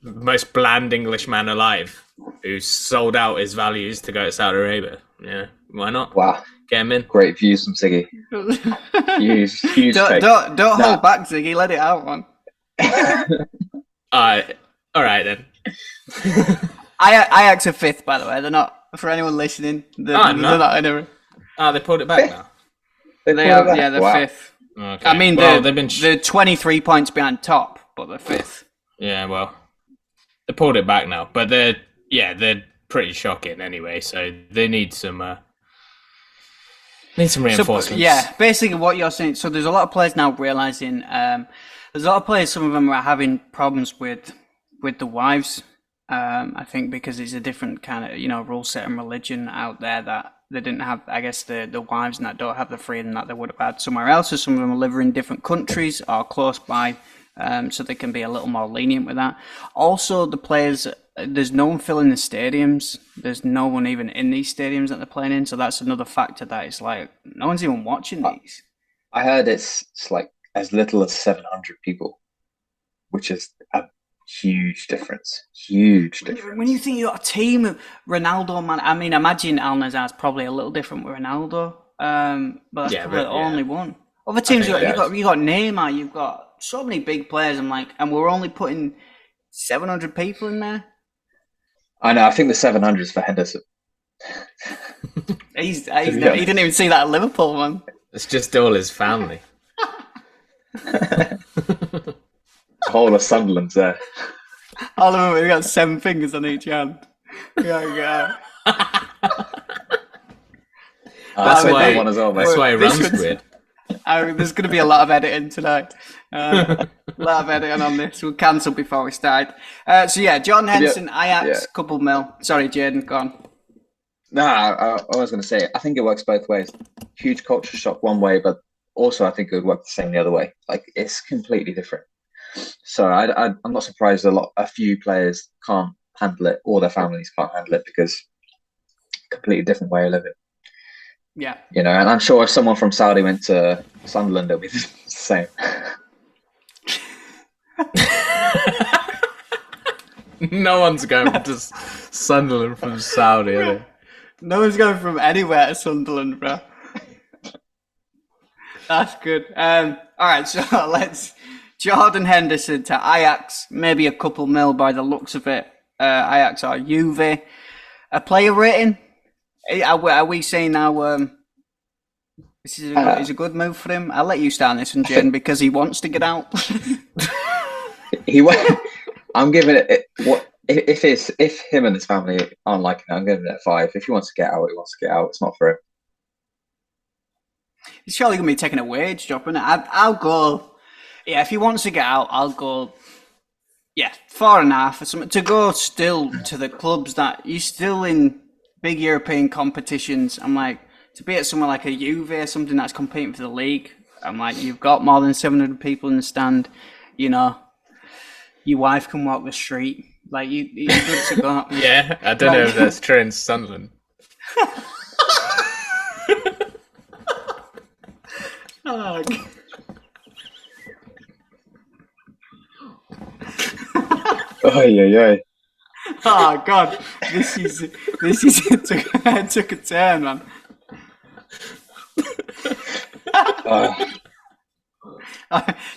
B: most bland Englishman alive who sold out his values to go to Saudi Arabia. Yeah, why not?
C: Wow,
B: get him in.
C: Great views from Siggy. huge.
A: Don't hold back, Ziggy. Let it out, man.
B: All right then.
A: Ajax are 5th, by the way. They're not. For anyone listening, they're not in a.
B: They pulled it back now.
A: They are. Yeah, they're 5th.
B: Okay.
A: I mean,
B: well,
A: they're 23 points behind top, but they're 5th.
B: Yeah, well, they pulled it back now, but they're pretty shocking anyway. So they need some reinforcements.
A: So, yeah, basically what you're saying. So there's a lot of players now realizing. There's a lot of players. Some of them are having problems with the wives. I think because it's a different kind of rule set and religion out there that they didn't have. I guess the wives and that don't have the freedom that they would have had somewhere else. So some of them are living in different countries or close by. So they can be a little more lenient with that. Also, the players, there's no one filling the stadiums. There's no one even in these stadiums that they're playing in. So that's another factor that it's like, no one's even watching these.
C: I heard it's like as little as 700 people, which is a huge difference.
A: When you think you got a team of Ronaldo, man, I mean, imagine Al Nassr's probably a little different with Ronaldo. But that's probably the only one. Other teams, you got Neymar, you've got so many big players. I'm like, and we're only putting 700 people in there.
C: I know. I think the 700 is for Henderson.
A: He didn't even see that at Liverpool, man.
B: It's just all his family.
C: The whole of Sunderland's there.
A: All of them, we got 7 fingers on each hand. Yeah.
B: That's why he runs weird.
A: There's going to be a lot of editing tonight. A lot of editing on this. We'll cancel before we start. So yeah, John Henderson, Ajax, couple mil. Sorry, Jaden, go on.
C: No, I was going to say, I think it works both ways. Huge culture shock one way, but also I think it would work the same the other way. Like, it's completely different. So I'm not surprised a few players can't handle it, or their families can't handle it, because completely different way of living.
A: Yeah.
C: And I'm sure if someone from Saudi went to Sunderland, it'll be the same.
B: No one's going to Sunderland from Saudi, are they?
A: No one's going from anywhere to Sunderland, bro. That's good. All right, so let's Jordan Henderson to Ajax, maybe a couple mil by the looks of it. Ajax or Juve. A player rating? Are we saying now this is a good move for him? I'll let you start on this one, Jen, because he wants to get out.
C: I'm giving it what if him and his family aren't liking it, I'm giving it a 5. If he wants to get out, he wants to get out. It's not for him.
A: He's surely going to be taking a wage job, isn't it? I'll go. Yeah, if he wants to get out, I'll go. Yeah, 4.5 or something to go still to the clubs that he's still in big European competitions. I'm like, to be at somewhere like a Juve or something that's competing for the league. I'm like, you've got more than 700 people in the stand. Your wife can walk the street. Like, you're good to go.
B: Yeah, I don't know if that's true in Sunderland.
A: Oh,
C: Oh,
A: oh God, this is it took a turn, man.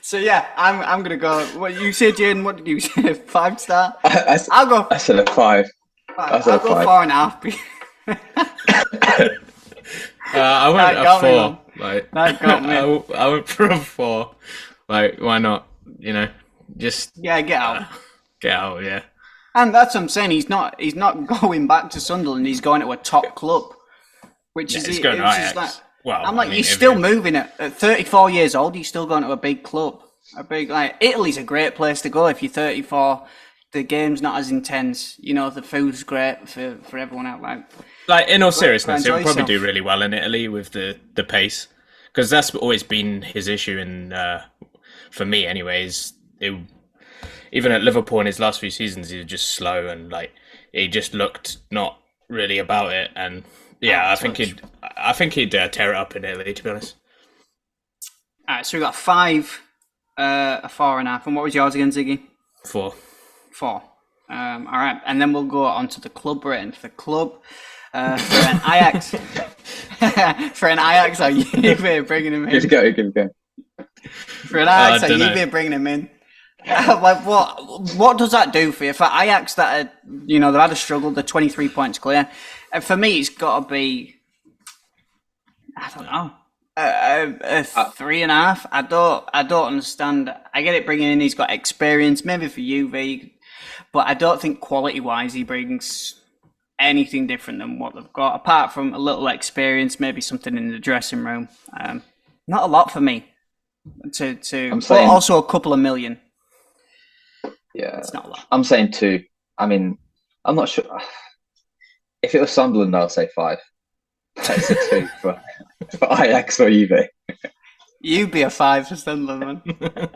A: So yeah, I'm gonna go. What you said, Jaden? What did you say? 5 star? I'll go.
C: I said a 5.
A: I'll go 4.5.
B: I went a 4.
A: That got me.
B: I went for a 4. Like, why not? Just
A: Yeah, get out.
B: get out. Yeah.
A: And that's what I'm saying. He's not going back to Sunderland. He's going to a top club, which is
B: He's going to
A: it's
B: Ajax.
A: just like,
B: Well,
A: I'm like,
B: I mean,
A: you're still moving at 34 years old. You're still going to a big club. A big like Italy's a great place to go if you're 34. The game's not as intense. You know, the food's great for everyone out.
B: Like in all seriousness, he'll
A: enjoy
B: probably
A: yourself.
B: do really well in Italy with the pace, because that's always been his issue. And for me, anyways, even at Liverpool in his last few seasons, he was just slow and like he just looked not really about it. And yeah, I think he'd tear it up in Italy, to be honest.
A: All right, so we got 5, a 4.5, and what was yours again, Ziggy?
B: 4.
A: 4. All right, and then we'll go on to the club rating for the club. For an Ajax, for an Ajax, are you bringing him in?
C: Give it go.
A: For an Ajax, are
B: dunno.
A: you bringing him in? Like what does that do for you? For Ajax, that they've had a struggle. They're 23 points clear. And for me, it's got to be, I don't know, a 3.5. I don't understand. I get it bringing in. He's got experience, maybe for UV, but I don't think quality wise he brings anything different than what they've got, apart from a little experience, maybe something in the dressing room. Not a lot for me. But also a couple of million.
C: Yeah,
A: it's not a lot.
C: I'm saying 2. I mean, I'm not sure. If it was Sunderland, I'll say 5. That's a 2 for Ajax or Juve.
A: You'd be a 5 for Sunderland, man.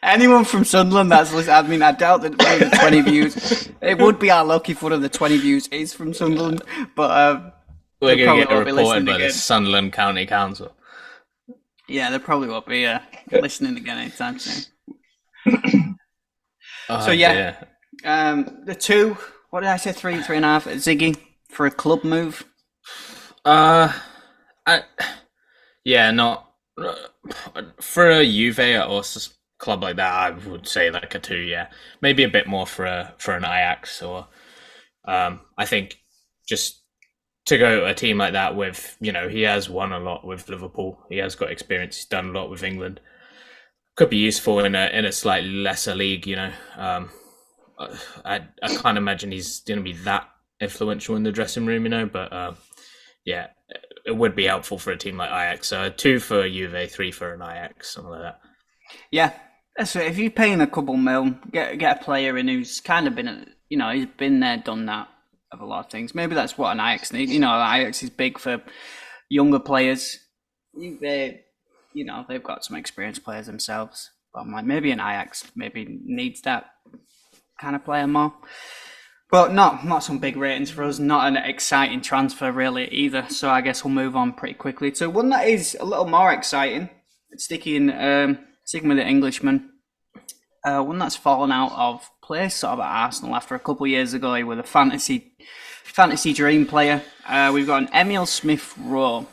A: Anyone from Sunderland that's listening, I mean, I doubt that one of the 20 views, it would be our lucky if one of the 20 views is from Sunderland, but
B: we're going to get
A: reported
B: reported by the Sunderland County Council.
A: Yeah, they probably won't be listening again anytime soon. So yeah, the 2, what did I say, 3.5, Ziggy, for a club move?
B: Not for a Juve or club like that. I would say like a 2. Yeah, maybe a bit more for an Ajax or I think just to go to a team like that with, he has won a lot with Liverpool. He has got experience. He's done a lot with England. Could be useful in a slightly lesser league. I can't imagine he's going to be that influential in the dressing room. But yeah, it would be helpful for a team like Ajax. So 2 for Juve, 3 for an Ajax, something like that. Yeah,
A: that's it. If you're paying a couple mil, get a player in who's kind of been, he's been there, done that of a lot of things. Maybe that's what an Ajax needs. Ajax is big for younger players. They've got some experienced players themselves. But I'm like, maybe an Ajax maybe needs that kind of player more. But not some big ratings for us. Not an exciting transfer really either. So I guess we'll move on pretty quickly to one that is a little more exciting. Sticking with the Englishman. One that's fallen out of place sort of at Arsenal after a couple of years ago. He was a fantasy dream player. We've got an Emile Smith-Rowe.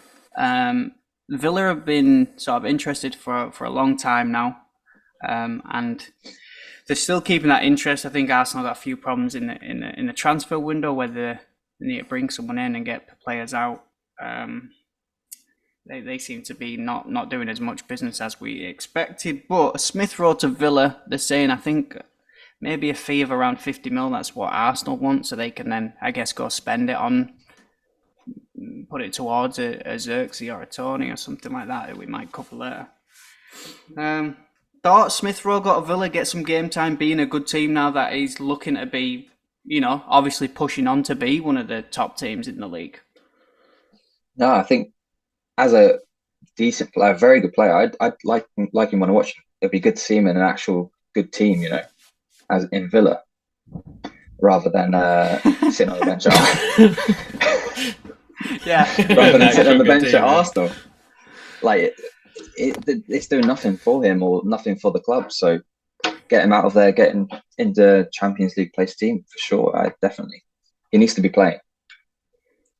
A: Villa have been sort of interested for a long time now, and they're still keeping that interest. I think Arsenal got a few problems in the transfer window, whether they need to bring someone in and get players out. They seem to be not doing as much business as we expected. But Smith-Rowe to Villa, they're saying, I think maybe a fee of around 50 mil. That's what Arsenal want, so they can then, I guess, go spend it on, put it towards a ZIRKZEE or a Tony or something like that we might cover later. Thought Smith-Rowe got to Villa, get some game time, being a good team now that he's looking to be, obviously pushing on to be one of the top teams in the league.
C: No, I think as a decent player, very good player, I'd like him when I watch him. It'd be good to see him in an actual good team, as in Villa, rather than sitting on the bench at rather than sitting on the bench at Arsenal. Like it's doing nothing for him or nothing for the club. So get him out of there, get him into Champions League place team for sure. He needs to be playing.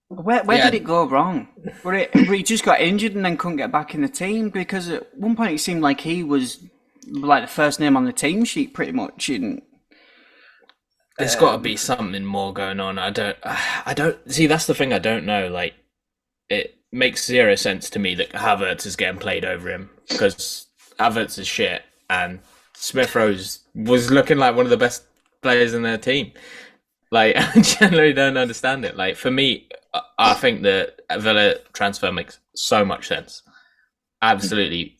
A: Where did it go wrong? Where he just got injured and then couldn't get back in the team? Because at one point it seemed like he was like the first name on the team sheet pretty much.
B: There's got to be something more going on. I don't see. That's the thing. I don't know. Like, it makes zero sense to me that Havertz is getting played over him, because Havertz is shit and Smith Rowe was looking like one of the best players in their team. Like, I generally don't understand it. Like, for me, I think the Villa transfer makes so much sense. Absolutely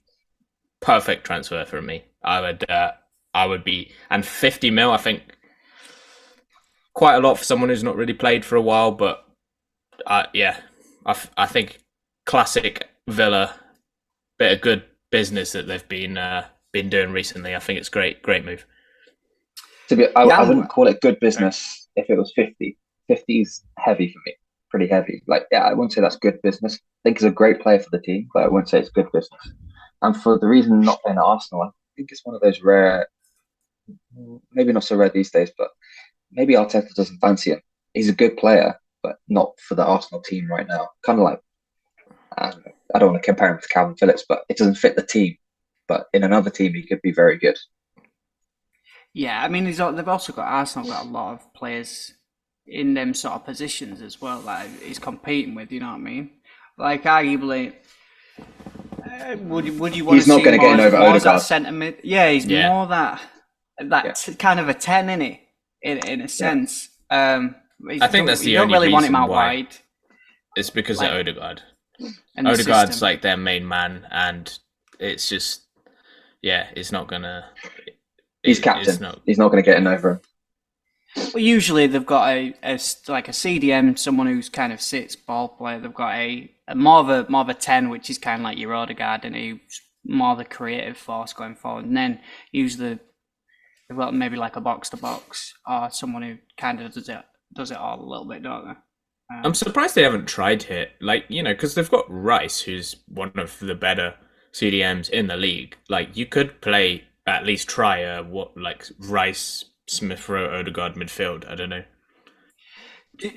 B: perfect transfer for me. I would be, and 50 mil, I think, quite a lot for someone who's not really played for a while. But yeah, I think classic Villa, bit of good business that they've been doing recently. I think it's great move.
C: I wouldn't call it good business if it was 50. 50's heavy for me, pretty heavy. Like, yeah, I wouldn't say that's good business. I think he's a great player for the team, but I wouldn't say it's good business. And for the reason not playing at Arsenal, I think it's one of those rare, maybe not so rare these days, but maybe Arteta doesn't fancy him. He's a good player, but not for the Arsenal team right now. Kind of like, I don't want to compare him to Calvin Phillips, but it doesn't fit the team. But in another team, he could be very good.
A: Yeah, I mean, they've also got Arsenal got a lot of players in them sort of positions as well. Like he's competing with, you know what I mean? Like arguably, would you want
C: he's
A: to
C: not
A: see
C: going to get in over
A: more as that
C: Odegaard.
A: centre mid? Yeah, he's more that kind of a 10, isn't he? In a sense.
B: I think that's the
A: you don't
B: only
A: really want him
B: reason
A: out
B: why.
A: wide.
B: It's because of Odegaard.
A: And
B: Odegaard's like their main man, and it's just, yeah, it's not gonna.
C: He's captain. He's not going to get in over him.
A: Well, usually they've got a CDM, someone who's kind of sits ball player. They've got a more of a 10, which is kind of like your Odegaard, and he's more the creative force going forward. And then usually they've got maybe like a box to box or someone who kind of does it all a little bit, don't they?
B: I'm surprised they haven't tried here, like, you know, because they've got Rice, who's one of the better CDMs in the league. Like, you could play, at least try Rice, Smith Rowe, Odegaard midfield. I don't know.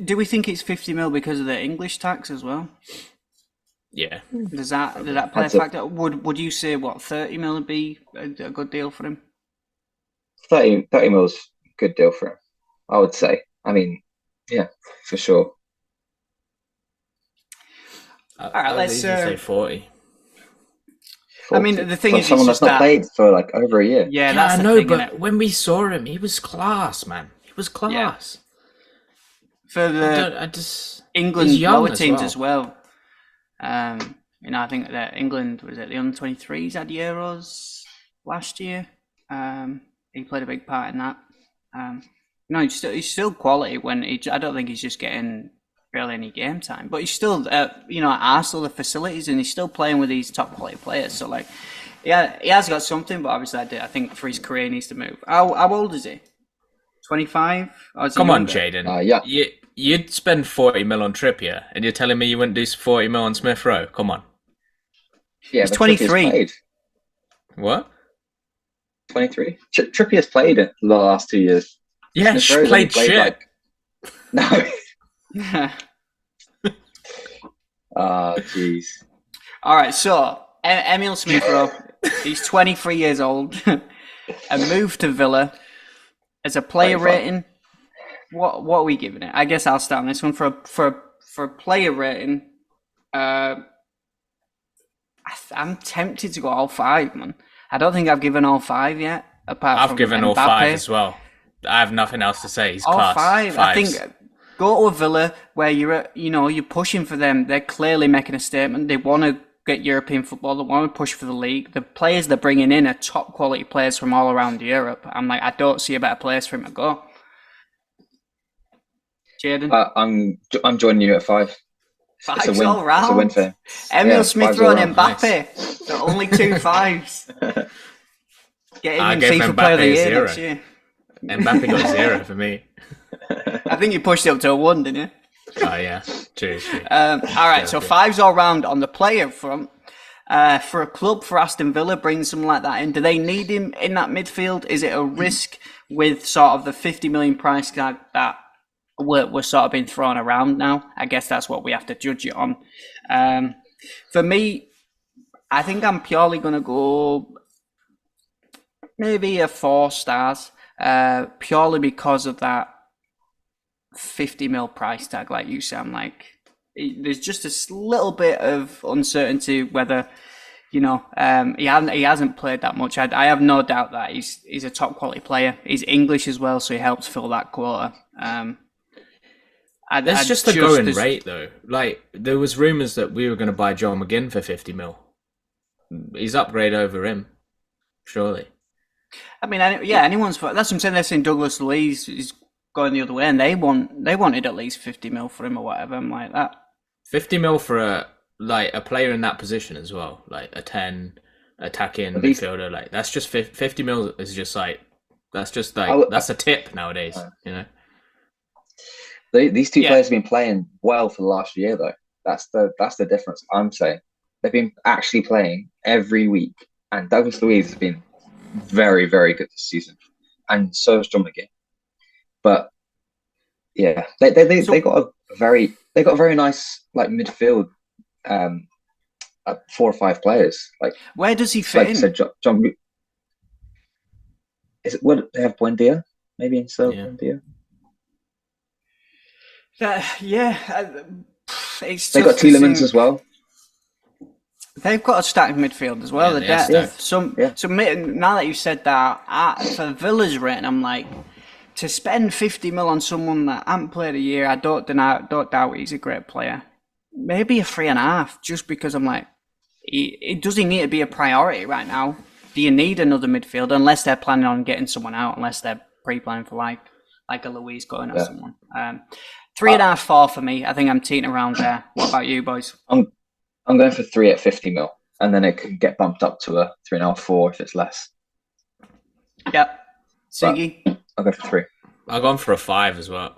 A: Do we think it's 50 mil because of the English tax as well?
B: Yeah.
A: Does that play a factor? Would you say 30 mil would be a good deal for him?
C: 30 mil's a good deal for him, I would say. I mean, yeah, for sure.
A: All right, let's
B: say 40.
C: 40.
A: I mean, the thing is,
C: someone that's not played for like over a year.
A: Yeah, that's
B: I know, but when we saw him, he was class, man. He was class.
A: Yeah. For the England lower teams as well. You know, I think that England was at the under-23s had Euros last year. He played a big part in that. No, he's still quality when I don't think he's just getting barely any game time, but he's still, you know, at Arsenal, the facilities, and he's still playing with these top quality players. So, like, yeah, he has got something, but obviously, I think for his career, he needs to move. How old is he? 25?
B: Come on, Jaden.
C: Yeah.
B: You'd spend 40 mil on Trippier, and you're telling me you wouldn't do 40 mil on Smith Rowe? Come on.
C: Yeah,
A: he's 23.
B: What?
C: 23. Trippier's played it the last 2 years.
B: Yeah, played shit.
C: No. Oh, jeez.
A: All right, so Emile Smith Rowe, he's 23 years old, a move to Villa as a player rating. What are we giving it? I guess I'll start on this one for a player rating. I'm tempted to go all 5, man. I don't think I've given all 5 yet.
B: I've given
A: Mbappe.
B: all 5 as well. I have nothing else to say. He's
A: all
B: class.
A: 5. I think go to a Villa where you're pushing for them. They're clearly making a statement. They want to get European football. They want to push for the league. The players they're bringing in are top quality players from all around Europe. I'm like, I don't see a better place for him to go. Jaden?
C: I'm joining you at 5.
A: 5's
C: it's a win.
A: all round.
C: It's a win for him.
A: Emile Smith Rowe and Mbappe.
B: Nice.
A: The only 2 5s. Get him in
B: gave
A: FIFA
B: Mbappe
A: Player of the Year
B: 0.
A: next year.
B: Mbappe got 0 for me.
A: I think you pushed it up to a 1, didn't you?
B: Oh, yeah. True.
A: All right, so 5's all round on the player front. For a club, for Aston Villa, bring something like that in. Do they need him in that midfield? Is it a risk with sort of the 50 million price tag that we're sort of being thrown around now? I guess that's what we have to judge it on. For me, I think I'm purely going to go maybe a 4 stars, purely because of that 50 mil price tag, like you said. I'm like, there's just a little bit of uncertainty whether, he hasn't played that much. I have no doubt that he's a top quality player. He's English as well, so he helps fill that quota.
B: That's just the going rate, though. Like, there was rumours that we were going to buy John McGinn for 50 mil. He's upgrade over him, surely.
A: I mean, anyone's. That's what I'm saying. They're saying Douglas Luiz is going the other way, and they wanted at least 50 mil for him or whatever. I'm like that.
B: 50 mil for a player in that position as well, like a 10 attacking midfielder. Like, that's just 50 mil is just like that's a tip nowadays.
C: These two players have been playing well for the last year, though. That's the difference. I'm saying they've been actually playing every week, and Douglas Luiz has been very, very good this season, and so has John McGinn. But yeah, they got a very nice like midfield, 4 or 5 players. Like,
A: where does he fit in?
C: Said, John, is it what they have? Buendia, maybe instead of Buendia.
A: It's
C: they got Tielemans as well.
A: They've got a stacked midfield as well.
B: Yeah,
A: So now that you've said that, for Villa's rating, I'm like, to spend 50 mil on someone that hasn't played a year, I don't doubt he's a great player. Maybe a 3.5, just because I'm like, does he need to be a priority right now? Do you need another midfielder unless they're planning on getting someone out? Unless they're pre-planning for like a Luiz going or someone. 3.5, 4 for me. I think I'm teetering around there. What about you, boys?
C: I'm going for 3 at 50 mil, and then it can get bumped up to a 3.5, 4 if it's less.
A: Yep. Siggy?
C: I'll go for 3.
B: I've gone for a 5 as well.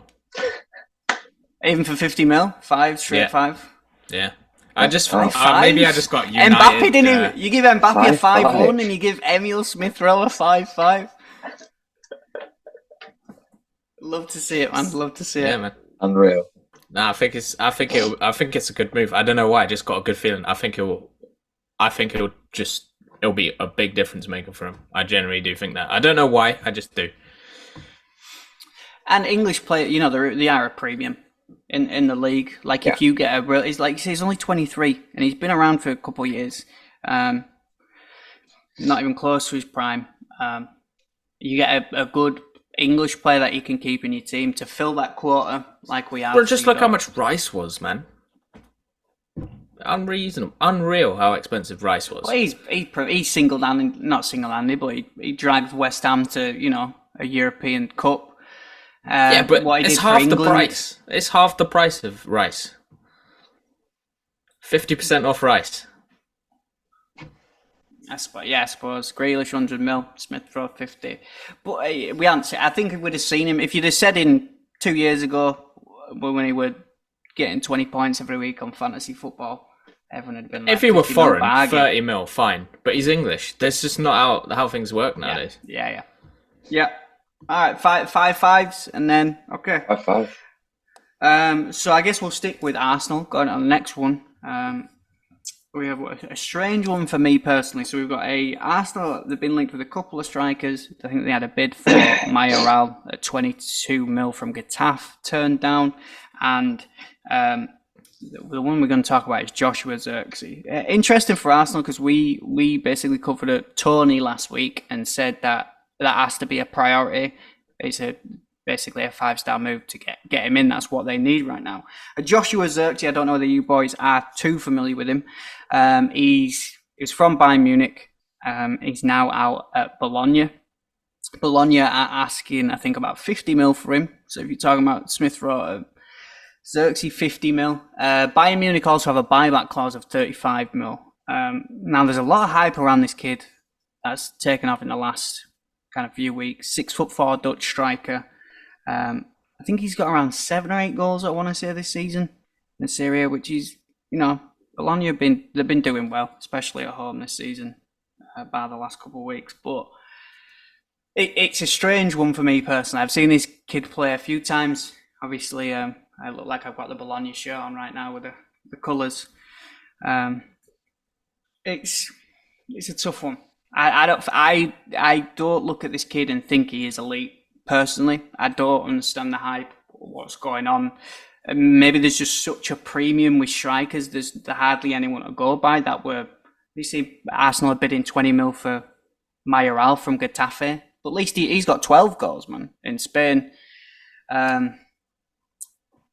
A: Even for 50 mil? 5, straight 5?
B: Yeah. I just maybe I just got United.
A: Mbappe didn't you give Mbappe a 5-1 and you give Emile Smith-Rowe a 5-5? Love to see it, man. Love to see it.
B: Yeah, man.
C: Unreal.
B: Nah, I think it's a good move. I don't know why. I just got a good feeling. I think it'll be a big difference maker for him. I generally do think that. I don't know why. I just do.
A: And English player, they are a premium in the league. Like, if you get he's only 23 and he's been around for a couple of years. Not even close to his prime. You get a good English player that you can keep in your team to fill that quota like we have.
B: Well, just look how much Rice was, man. Unreal how expensive Rice was.
A: Well, he's single-handed, not single-handed, but he dragged West Ham to, a European Cup.
B: But it's half the price. It's half the price of Rice. 50% off Rice.
A: I suppose. Grealish 100 mil, Smith-Rowe 50. But we haven't. I think we would have seen him if you'd have said in 2 years ago when he were getting 20 points every week on fantasy football, everyone would have been like,
B: if he were foreign, 30 mil, fine. But he's English. That's just not how things work nowadays.
A: Yeah. All right, 5-5s, and then okay.
C: 5-5.
A: So I guess we'll stick with Arsenal. Going on the next one. We have a strange one for me personally. So we've got Arsenal. They've been linked with a couple of strikers. I think they had a bid for Mayoral at 22 mil from Getafe, turned down, and the one we're going to talk about is Joshua Zirkzee. Interesting for Arsenal because we basically covered it Tony last week and said that has to be a priority. It's basically a 5-star move to get him in. That's what they need right now. Joshua Zirkzee, I don't know whether you boys are too familiar with him. He's from Bayern Munich. He's now out at Bologna. Bologna are asking, I think, about 50 mil for him. So if you're talking about Smith-Rowe, Zirkzee 50 mil. Bayern Munich also have a buyback clause of 35 mil. Now there's a lot of hype around this kid that's taken off in the last kind of few weeks. 6'4" Dutch striker. I think he's got around 7 or 8 goals, I want to say, this season in Serie A, which is, Bologna they've been doing well, especially at home this season, by the last couple of weeks. But it's a strange one for me personally. I've seen this kid play a few times. Obviously, I look like I've got the Bologna shirt on right now with the colours. It's a tough one. I don't look at this kid and think he is elite. Personally, I don't understand the hype, what's going on. Maybe there's just such a premium with strikers. There's hardly anyone to go by that we're You see Arsenal are bidding 20 mil for Mayoral from Getafe, but at least he's got 12 goals, man, in Spain.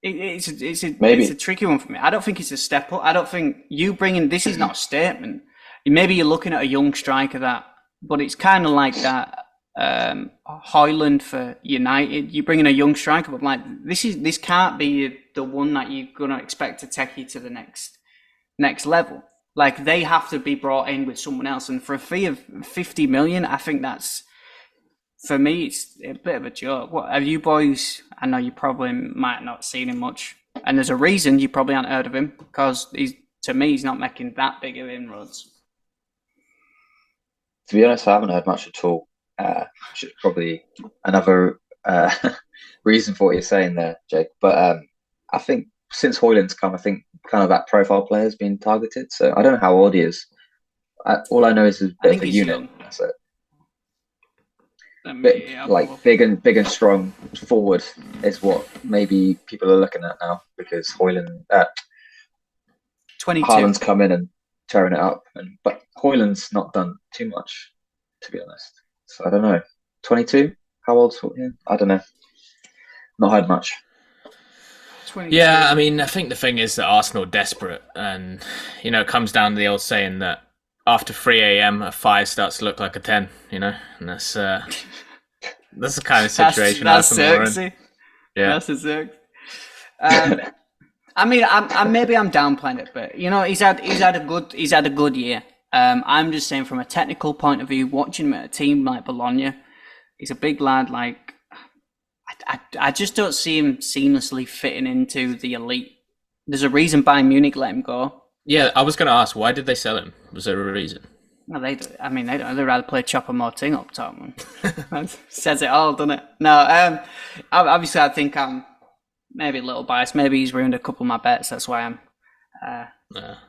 A: It's a tricky one for me. I don't think it's a step up. I don't think you bringing this is not a statement. Maybe you're looking at a young striker but it's kind of like that. Højlund for United, you bring in a young striker, but like this can't be the one that you're gonna expect to take you to the next level. Like they have to be brought in with someone else, and for a fee of 50 million, I think that's, for me, it's a bit of a joke. What have you boys? I know you probably might not seen him much, and there's a reason you probably haven't heard of him, because to me he's not making that big of inroads.
C: To be honest, I haven't heard much at all. Which is probably another reason for what you're saying there, Jake. But I think since Højlund's come, I think kind of that profile player has been targeted. So I don't know how old he is. All I know is a bit of a unit.
A: Young.
C: That's it. Big and strong forward is what maybe people are looking at now, because Haaland's come in and tearing it up, but Højlund's not done too much, to be honest. So I don't know. 22? How old's him? I don't know. Not heard much.
B: 22. Yeah, I mean, I think the thing is that Arsenal are desperate, and it comes down to the old saying that after 3 a.m. a 5 starts to look like a 10. And that's the kind of situation.
A: That's ZIRKZEE. Yeah, that's a ZIRKZEE. I mean, maybe I'm downplaying it, but he's had a good year. I'm just saying, from a technical point of view, watching him at a team like Bologna, he's a big lad. Like, I just don't see him seamlessly fitting into the elite. There's a reason Bayern Munich let him go.
B: Yeah, I was going to ask, why did they sell him? Was there a reason?
A: No, they don't. I mean, they don't. They'd rather play Chopper Moting up top, man. That says it all, doesn't it? No, obviously, I think I'm maybe a little biased. Maybe he's ruined a couple of my bets. That's why I'm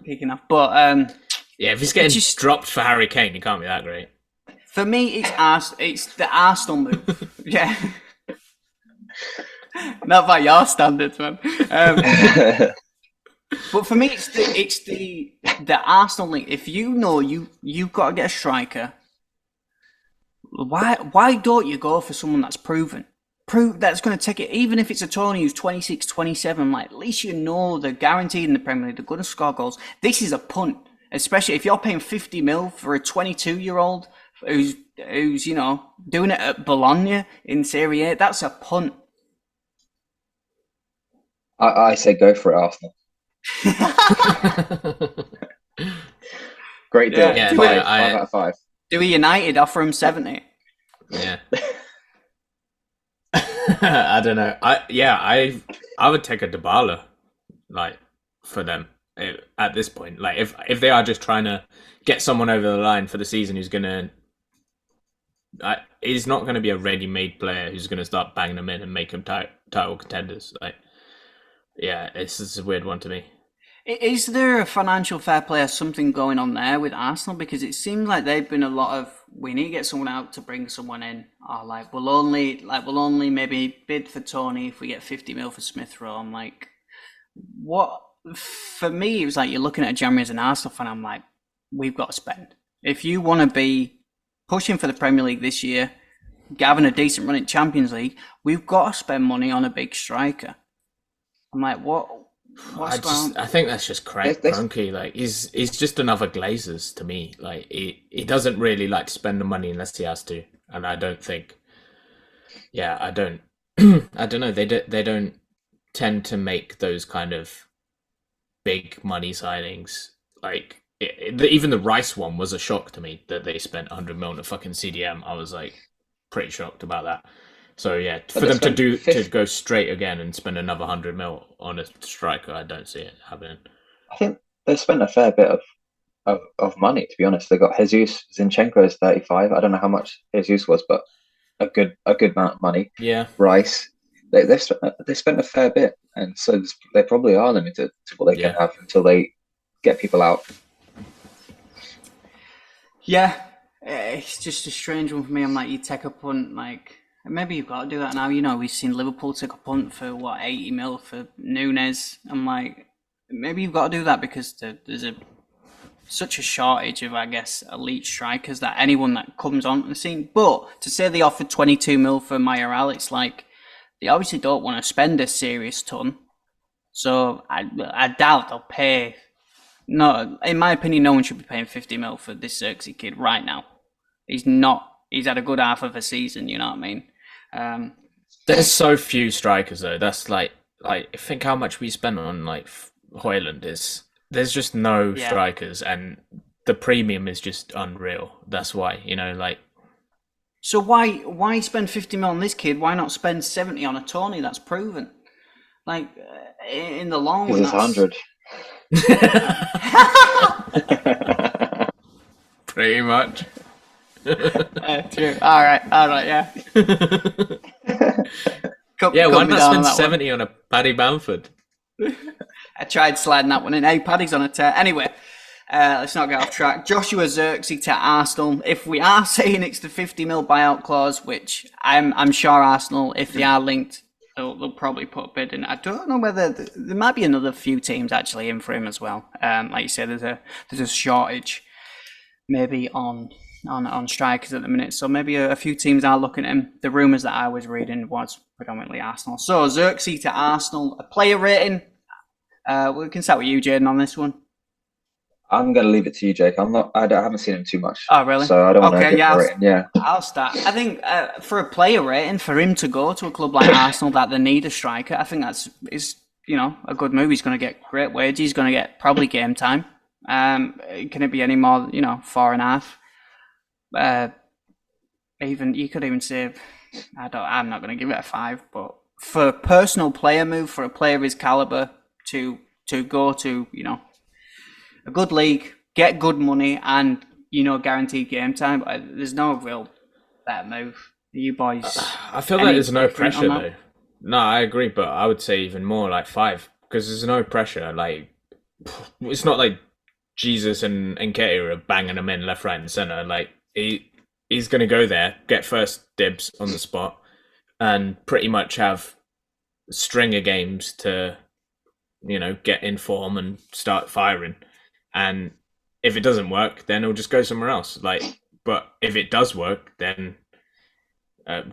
A: kicking off. But
B: yeah, if he's getting dropped for Harry Kane, he can't be that great.
A: For me, it's the Arsenal move. Yeah. Not by your standards, man. But for me, it's the Arsenal link. If you've got to get a striker, why don't you go for someone that's proven? That's going to take it, even if it's a Tony who's 26, 27, like, at least they're guaranteed in the Premier League, they're going to score goals. This is a punt, especially if you're paying 50 mil for a 22-year-old who's doing it at Bologna in Serie A. That's a punt.
C: I say go for it, Arsenal. Great deal.
B: Yeah,
C: 5 out of 5.
A: Do a United offer him 70?
B: Yeah. I don't know. I would take a DYBALA, like, for them at this point. Like, if they are just trying to get someone over the line for the season who's gonna, he's not going to be a ready-made player who's going to start banging them in and make them title contenders. Like, yeah, it's a weird one to me.
A: Is there a financial fair play or something going on there with Arsenal? Because it seems like they've been a lot of, we need to get someone out to bring someone in, or we'll only maybe bid for Tony if we get 50 mil for Smith Rowe. I'm like, what? For me, it was like, you're looking at January as an Arsenal fan. I'm like, we've got to spend. If you want to be pushing for the Premier League this year, having a decent run in Champions League, we've got to spend money on a big striker. I'm like, what?
B: I think that's just Kroenke. Like, he's just another Glazers to me. Like, he doesn't really like to spend the money unless he has to, and I don't think. Yeah, I don't. I don't know. They don't tend to make those kind of big money signings. Like, even the Rice one was a shock to me, that they spent 100 million on a fucking CDM. I was like pretty shocked about that. So yeah, for them to go straight again and spend another 100 mil on a striker, I don't see it happening.
C: I think they spent a fair bit of money, to be honest. They got Jesus. Zinchenko is 35. I don't know how much Jesus was, but a good amount of money.
B: Yeah.
C: Rice, they spent a fair bit, and so they probably are limited to what they can have until they get people out.
A: Yeah, it's just a strange one for me. I'm like, you take a punt, like, maybe you've got to do that now. We've seen Liverpool take a punt for 80 mil for Nunes. I'm like, maybe you've got to do that because there's a such a shortage of, I guess, elite strikers that anyone that comes onto the scene. But to say they offered 22 mil for Mayoral, it's like they obviously don't want to spend a serious ton. So I doubt they'll pay. No, in my opinion, no one should be paying 50 mil for this ZIRKZEE kid right now. He's not. He's had a good half of a season. You know what I mean?
B: There's so few strikers though. That's like think how much we spent on like Hoyland is. There's just no strikers, and the premium is just unreal. That's why, you know, like.
A: So why spend 50 mil on this kid? Why not spend 70 on a Tony that's proven? Like in the long run,
C: it's 100.
B: Pretty much.
A: True. All right, yeah.
B: Yeah, why not spend 70 on a Paddy Bamford?
A: I tried sliding that one in. Hey, Paddy's on a tear. Anyway, let's not get off track. Joshua ZIRKZEE to Arsenal. If we are saying it's the 50 mil buyout clause, which I'm sure Arsenal, if they are linked, they'll probably put a bid in. I don't know whether there might be another few teams actually in for him as well. Like you said, there's a shortage maybe on strikers at the minute, so maybe a few teams are looking at him. The rumours that I was reading was predominantly Arsenal. So ZIRKZEE to Arsenal, a player rating. We can start with you, Jaden, on this one.
C: I'm going to leave it to you, Jake. I haven't seen him too much.
A: Oh, really?
C: So I don't want to give a rating. Yeah.
A: I'll start. I think for a player rating, for him to go to a club like Arsenal that they need a striker, I think is a good move. He's going to get great wages. He's going to get probably game time. Can it be any more? 4.5. Even you could even say, I'm not going to give it a 5, but for a personal player move, for a player of his caliber to go to a good league, get good money, and guaranteed game time, there's no real better move. You boys,
B: I feel like there's no pressure though. No, I agree, but I would say even more like 5, because there's no pressure. Like, it's not like Jesus and Nketiah are banging him in left, right, and center. Like, he's going to go there, get first dibs on the spot, and pretty much have a string of games to, get in form and start firing. And if it doesn't work, then he'll just go somewhere else. Like, but if it does work, then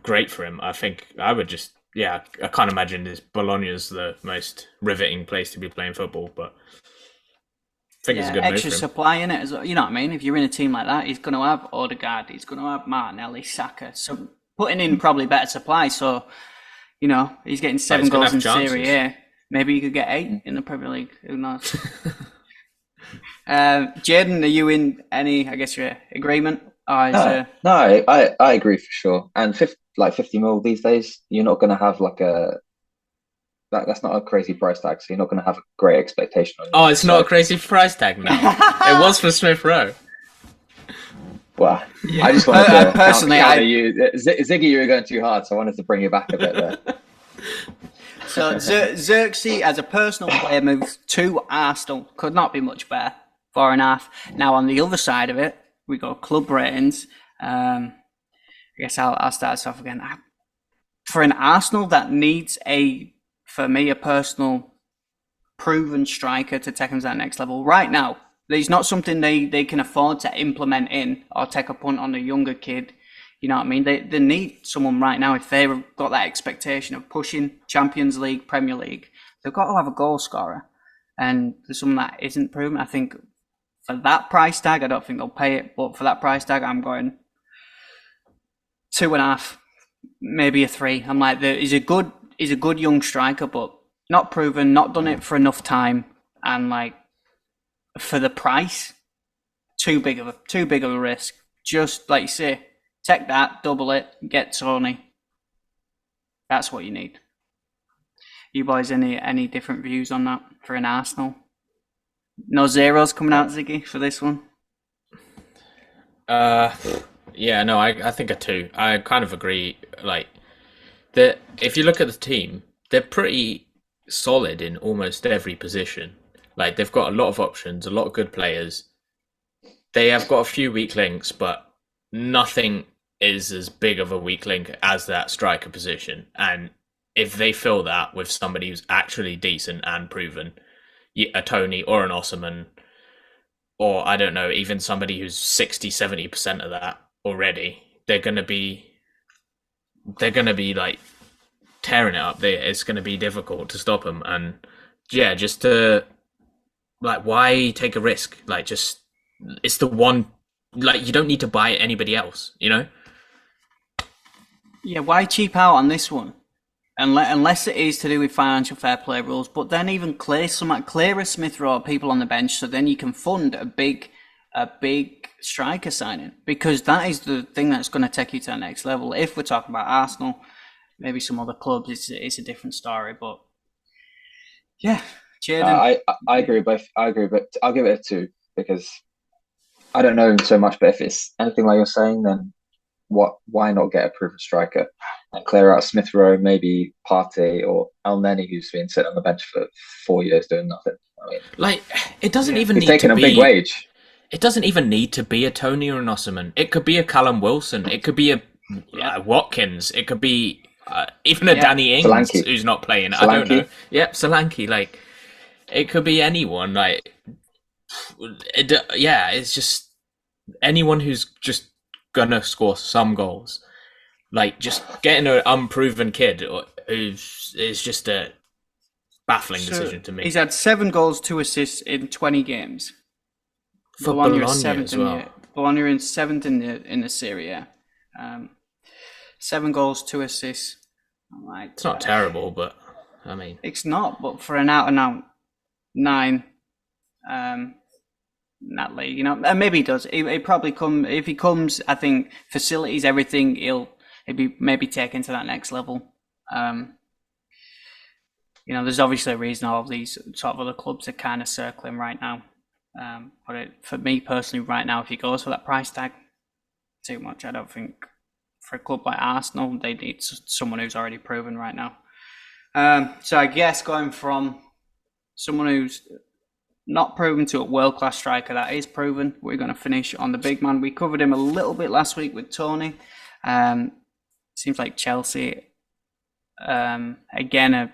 B: great for him. I think I would just, I can't imagine this Bologna's the most riveting place to be playing football, but I think it's a good move
A: extra
B: for him.
A: supply in it as well. You know what I mean? If you're in a team like that, he's going to have Odegaard, he's going to have Martinelli, Saka. So putting in probably better supply. So, he's getting 7 goals in Serie A. Maybe he could get 8 in the Premier League. Who knows? Jaden, are you in any, I guess, your agreement?
C: No, I agree for sure. And 50 mil these days, you're not going to have that's not a crazy price tag, so you're not going to have a great expectation on it.
B: Oh, it's not a crazy price tag now. It was for Smith Rowe.
C: Well, yeah. I just wanted to personally counter you. Ziggy, you were going too hard, so I wanted to bring you back a bit there.
A: So ZIRKZEE as a personal player moves to Arsenal could not be much better. 4.5. Now on the other side of it, we got club ratings. I guess I'll start us off again. For an Arsenal that needs for me, a personal proven striker to take them to that next level right now, there's not something they can afford to implement in or take a punt on a younger kid. You know what I mean? They need someone right now. If they've got that expectation of pushing Champions League, Premier League, they've got to have a goal scorer. And there's someone that isn't proven. I think for that price tag, I don't think they'll pay it. But for that price tag, I'm going 2.5, maybe a 3. I'm like, he's a good young striker, but not proven, not done it for enough time, and like for the price, too big of a risk. Just like you say, take that, double it, get Tony. That's what you need. You boys, any different views on that for an Arsenal? No zeros coming out, Ziggy, for this one?
B: Yeah, no, I think a 2. I kind of agree. Like, if you look at the team, they're pretty solid in almost every position. Like, they've got a lot of options, a lot of good players. They have got a few weak links, but nothing is as big of a weak link as that striker position. And if they fill that with somebody who's actually decent and proven, a Tony or an OSIHMEN, or I don't know, even somebody who's 60-70% of that already, they're gonna be like tearing it up. It's gonna be difficult to stop them, and yeah, just to like, why take a risk? Like, just it's the one. Like, you don't need to buy anybody else, you know?
A: Yeah, why cheap out on this one? Unless it is to do with financial fair play rules, but then even clear a Smith Rowe people on the bench, so then you can fund a big striker signing, because that is the thing that's going to take you to the next level. If we're talking about Arsenal, maybe some other clubs, it's a different story. But yeah, Jaden.
C: I agree, but I'll give it a 2 because I don't know him so much. But if it's anything like you're saying, then why not get a proven striker and clear out Smith Rowe, maybe Partey or El Neni, who's been sitting on the bench for 4 years doing nothing. I mean,
B: like, it doesn't even
C: he's
B: need
C: taking
B: to
C: a
B: be
C: big wage.
B: It doesn't even need to be a Tony or an OSIHMEN. It could be a Callum Wilson. It could be a Watkins. It could be even a Danny Ings
C: Solanke.
B: who's not playing.
C: Solanke.
B: I don't know. Yep, Solanke. Like, it could be anyone. Like, it's just anyone who's just gonna score some goals. Like, just getting an unproven kid is just a baffling decision to me.
A: He's had 7 goals, 2 assists in 20 games.
B: For Bologna as well.
A: Bologna in 7th in the Serie A. 7 goals, 2 assists. Like,
B: it's not terrible, but I mean,
A: it's not. But for an out-and-out 9, that league, you know, and maybe he does. He probably come if he comes. I think facilities, everything. He'll be maybe taken to that next level. You know, there's obviously a reason all of these sort of other clubs are kind of circling right now. But for me personally, right now, if he goes for that price tag, too much. I don't think for a club like Arsenal, they need someone who's already proven right now. So I guess going from someone who's not proven to a world-class striker that is proven, we're going to finish on the big man. We covered him a little bit last week with Tony. Seems like Chelsea, again,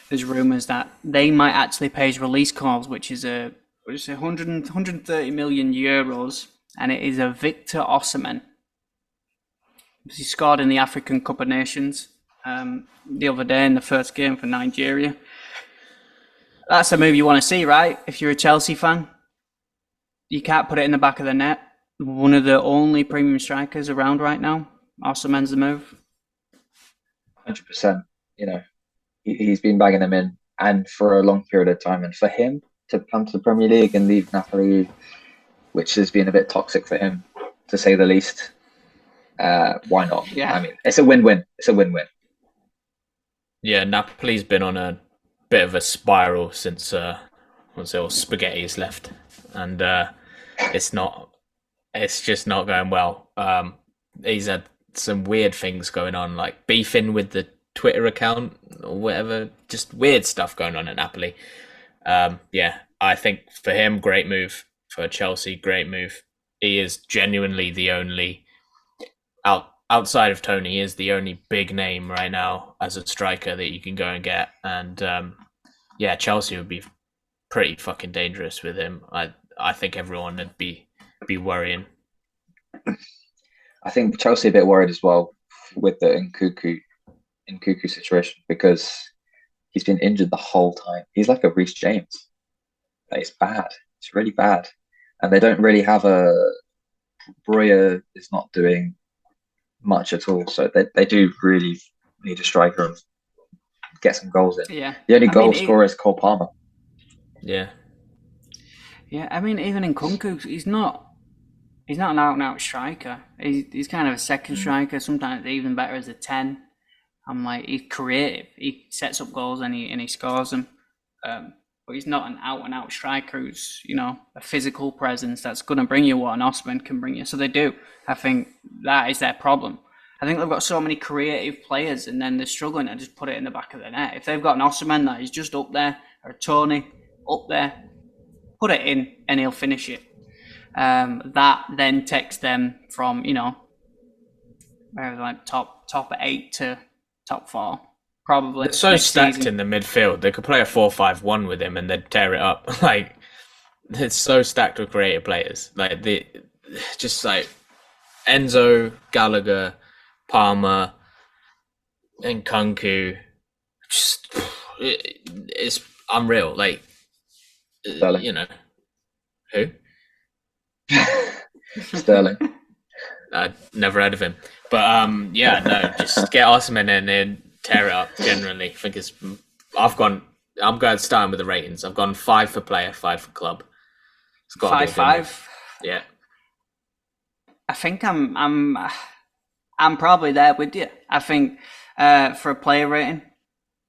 A: there's rumours that they might actually pay his release clause, which is 130 million euros, and it is a Victor Osimhen. He scored in the African Cup of Nations the other day in the first game for Nigeria. That's a move you want to see, right? If you're a Chelsea fan, you can't put it in the back of the net. One of the only premium strikers around right now. Osimhen's the move.
C: 100%. You know, he's been bagging them in, and for a long period of time. And for him to come to the Premier League and leave Napoli, which has been a bit toxic for him, to say the least, why not?
A: Yeah.
C: I mean, it's a win-win. It's a win-win.
B: Yeah, Napoli's been on a bit of a spiral since Spaghetti's left, and it's just not going well. He's had some weird things going on, like beefing with the Twitter account or whatever, just weird stuff going on at Napoli. I think for him, great move. For Chelsea, great move. He is genuinely the only outside of Tony, is the only big name right now as a striker that you can go and get. And Chelsea would be pretty fucking dangerous with him. I think everyone would be worrying.
C: I think Chelsea are a bit worried as well with the Nkunku situation, because he's been injured the whole time. He's like a Reece James. It's bad. It's really bad. And they don't really have Breuer is not doing much at all. So they do really need a striker and get some goals in.
A: Yeah.
C: The only goal scorer is Cole Palmer.
B: Yeah.
A: Yeah, I mean, even Nkunku, he's not an out-and-out striker. He's kind of a second striker, sometimes even better as a 10. I'm like, he's creative. He sets up goals and he scores them. But he's not an out-and-out striker who's, you know, a physical presence that's going to bring you what an Osimhen can bring you. So they do. I think that is their problem. I think they've got so many creative players, and then they're struggling to just put it in the back of the net. If they've got an Osimhen that is just up there, or a Tony up there, put it in and he'll finish it. That then takes them from, you know, like top 8 to top 4. Probably.
B: It's so stacked
A: season.
B: in the midfield. They could play a 4-5-1 with him and they'd tear it up. Like, it's so stacked with creative players. Like just like Enzo, Gallagher, Palmer, and Kunku. Just it's unreal. Like
C: Sterling.
B: you know who?
C: Sterling.
B: I never heard of him, but yeah, no, just get OSIHMEN in and tear it up. Generally, I think I'm going starting with the ratings. I've gone 5 for player, 5 for club. It's got to be
A: 5-5.
B: Yeah.
A: I think I'm probably there with you. I think for a player rating,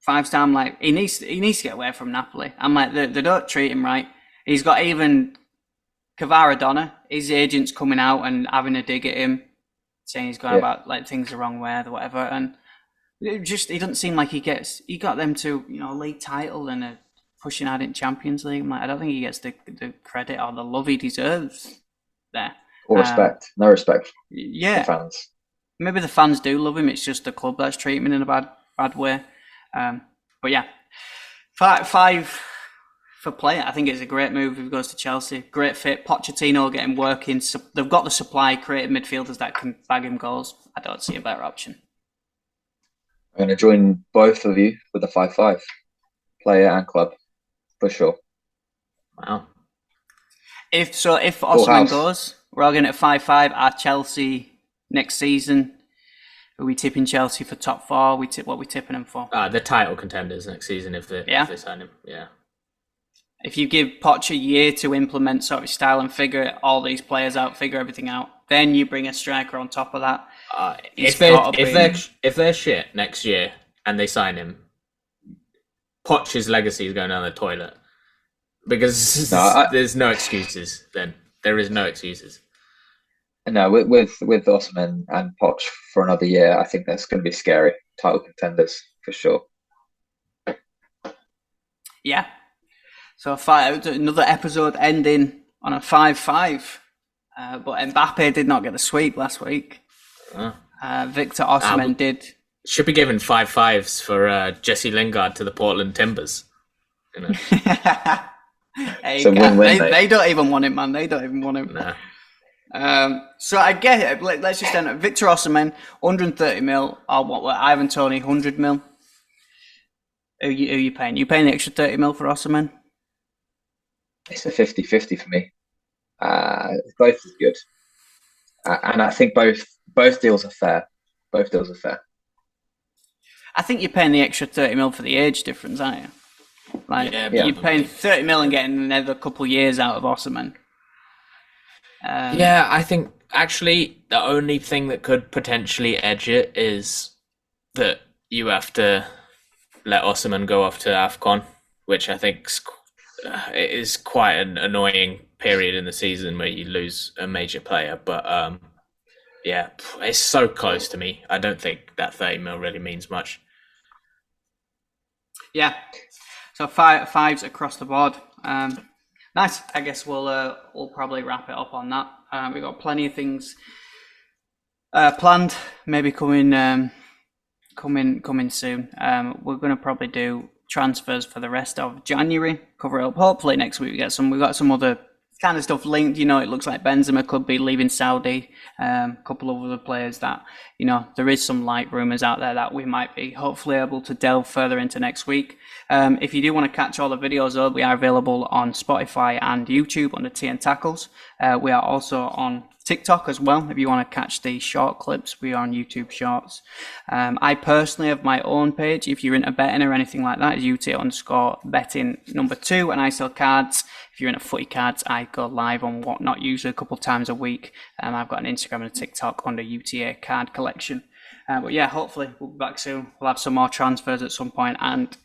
A: 5-star. I'm like he needs to get away from Napoli. I'm like they don't treat him right. He's got even Kvaradonna, his agent's coming out and having a dig at him, saying he's gone about like things the wrong way or whatever, and he doesn't seem like he got them to a league title and pushing out in Champions League. I'm like, I don't think he gets the credit or the love he deserves there.
C: Or respect, no respect.
A: Yeah,
C: for fans.
A: Maybe the fans do love him. It's just the club that's treating him in a bad way. But yeah, 5 for player. I think it's a great move if he goes to Chelsea. Great fit. Pochettino getting working. So they've got the supply, creative midfielders that can bag him goals. I don't see a better option.
C: I'm going to join both of you with the 5-5, player and club, for sure.
B: Wow.
A: If OSIHMEN goes, we're all going at 5-5 at Chelsea next season. Are we tipping Chelsea for top 4? What are we tipping them for?
B: The title contenders next season if they sign him. Yeah.
A: If you give Poch a year to implement sort of style and figure all these players out, figure everything out, then you bring a striker on top of that.
B: If they're shit next year and they sign him, Poch's legacy is going down the toilet because there's no excuses. Then there is no excuses.
C: No, with OSIHMEN and Poch for another year, I think that's going to be scary. Title contenders for sure.
A: Yeah. So another episode ending on a 5-5. But Mbappe did not get the sweep last week. Victor OSIHMEN did.
B: Should be given 5-5s for Jesse Lingard to the Portland Timbers.
C: It's a win-win.
A: They don't even want him, man. They don't even want him.
B: Nah.
A: So I get it. Let's just end it. Victor OSIHMEN, 130 mil. Or what? Ivan Toney, 100 mil. Who you paying? You paying the extra 30 mil for OSIHMEN?
C: It's a 50-50 for me. Both is good, and I think both deals are fair. Both deals are fair.
A: I think you're paying the extra 30 mil for the age difference, aren't you? Like you're paying 30 mil and getting another couple of years out of OSIHMEN.
B: I think actually the only thing that could potentially edge it is that you have to let OSIHMEN go off to AFCON, which I think is quite an annoying period in the season where you lose a major player. But it's so close to me. I don't think that 30 mil really means much.
A: Yeah. So 5s across the board. Nice. I guess we'll probably wrap it up on that. We've got plenty of things planned. Maybe coming soon. We're going to probably do transfers for the rest of January. Cover it up. Hopefully next week we get some. We've got some other kind of stuff linked. It looks like Benzema could be leaving Saudi. A couple of other players that there is some light rumors out there that we might be hopefully able to delve further into next week. If you do want to catch all the videos, though, we are available on Spotify and YouTube under TN Tackles. We are also on TikTok as well. If you want to catch the short clips, we are on YouTube Shorts. I personally have my own page. If you're into betting or anything like that, it's UT_betting number 2, and I sell cards. If you're into footy cards, I go live on Whatnot usually a couple of times a week. I've got an Instagram and a TikTok under UTA Card Collection. But yeah, hopefully we'll be back soon. We'll have some more transfers at some point and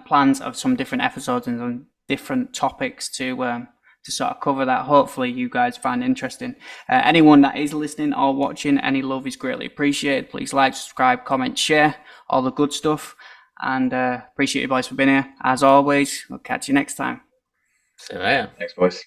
A: plans of some different episodes and some different topics to sort of cover that hopefully you guys find interesting. Anyone that is listening or watching, any love is greatly appreciated. Please like, subscribe, comment, share, all the good stuff. And appreciate you boys for being here. As always, we'll catch you next time.
B: See you later.
C: Thanks, boys.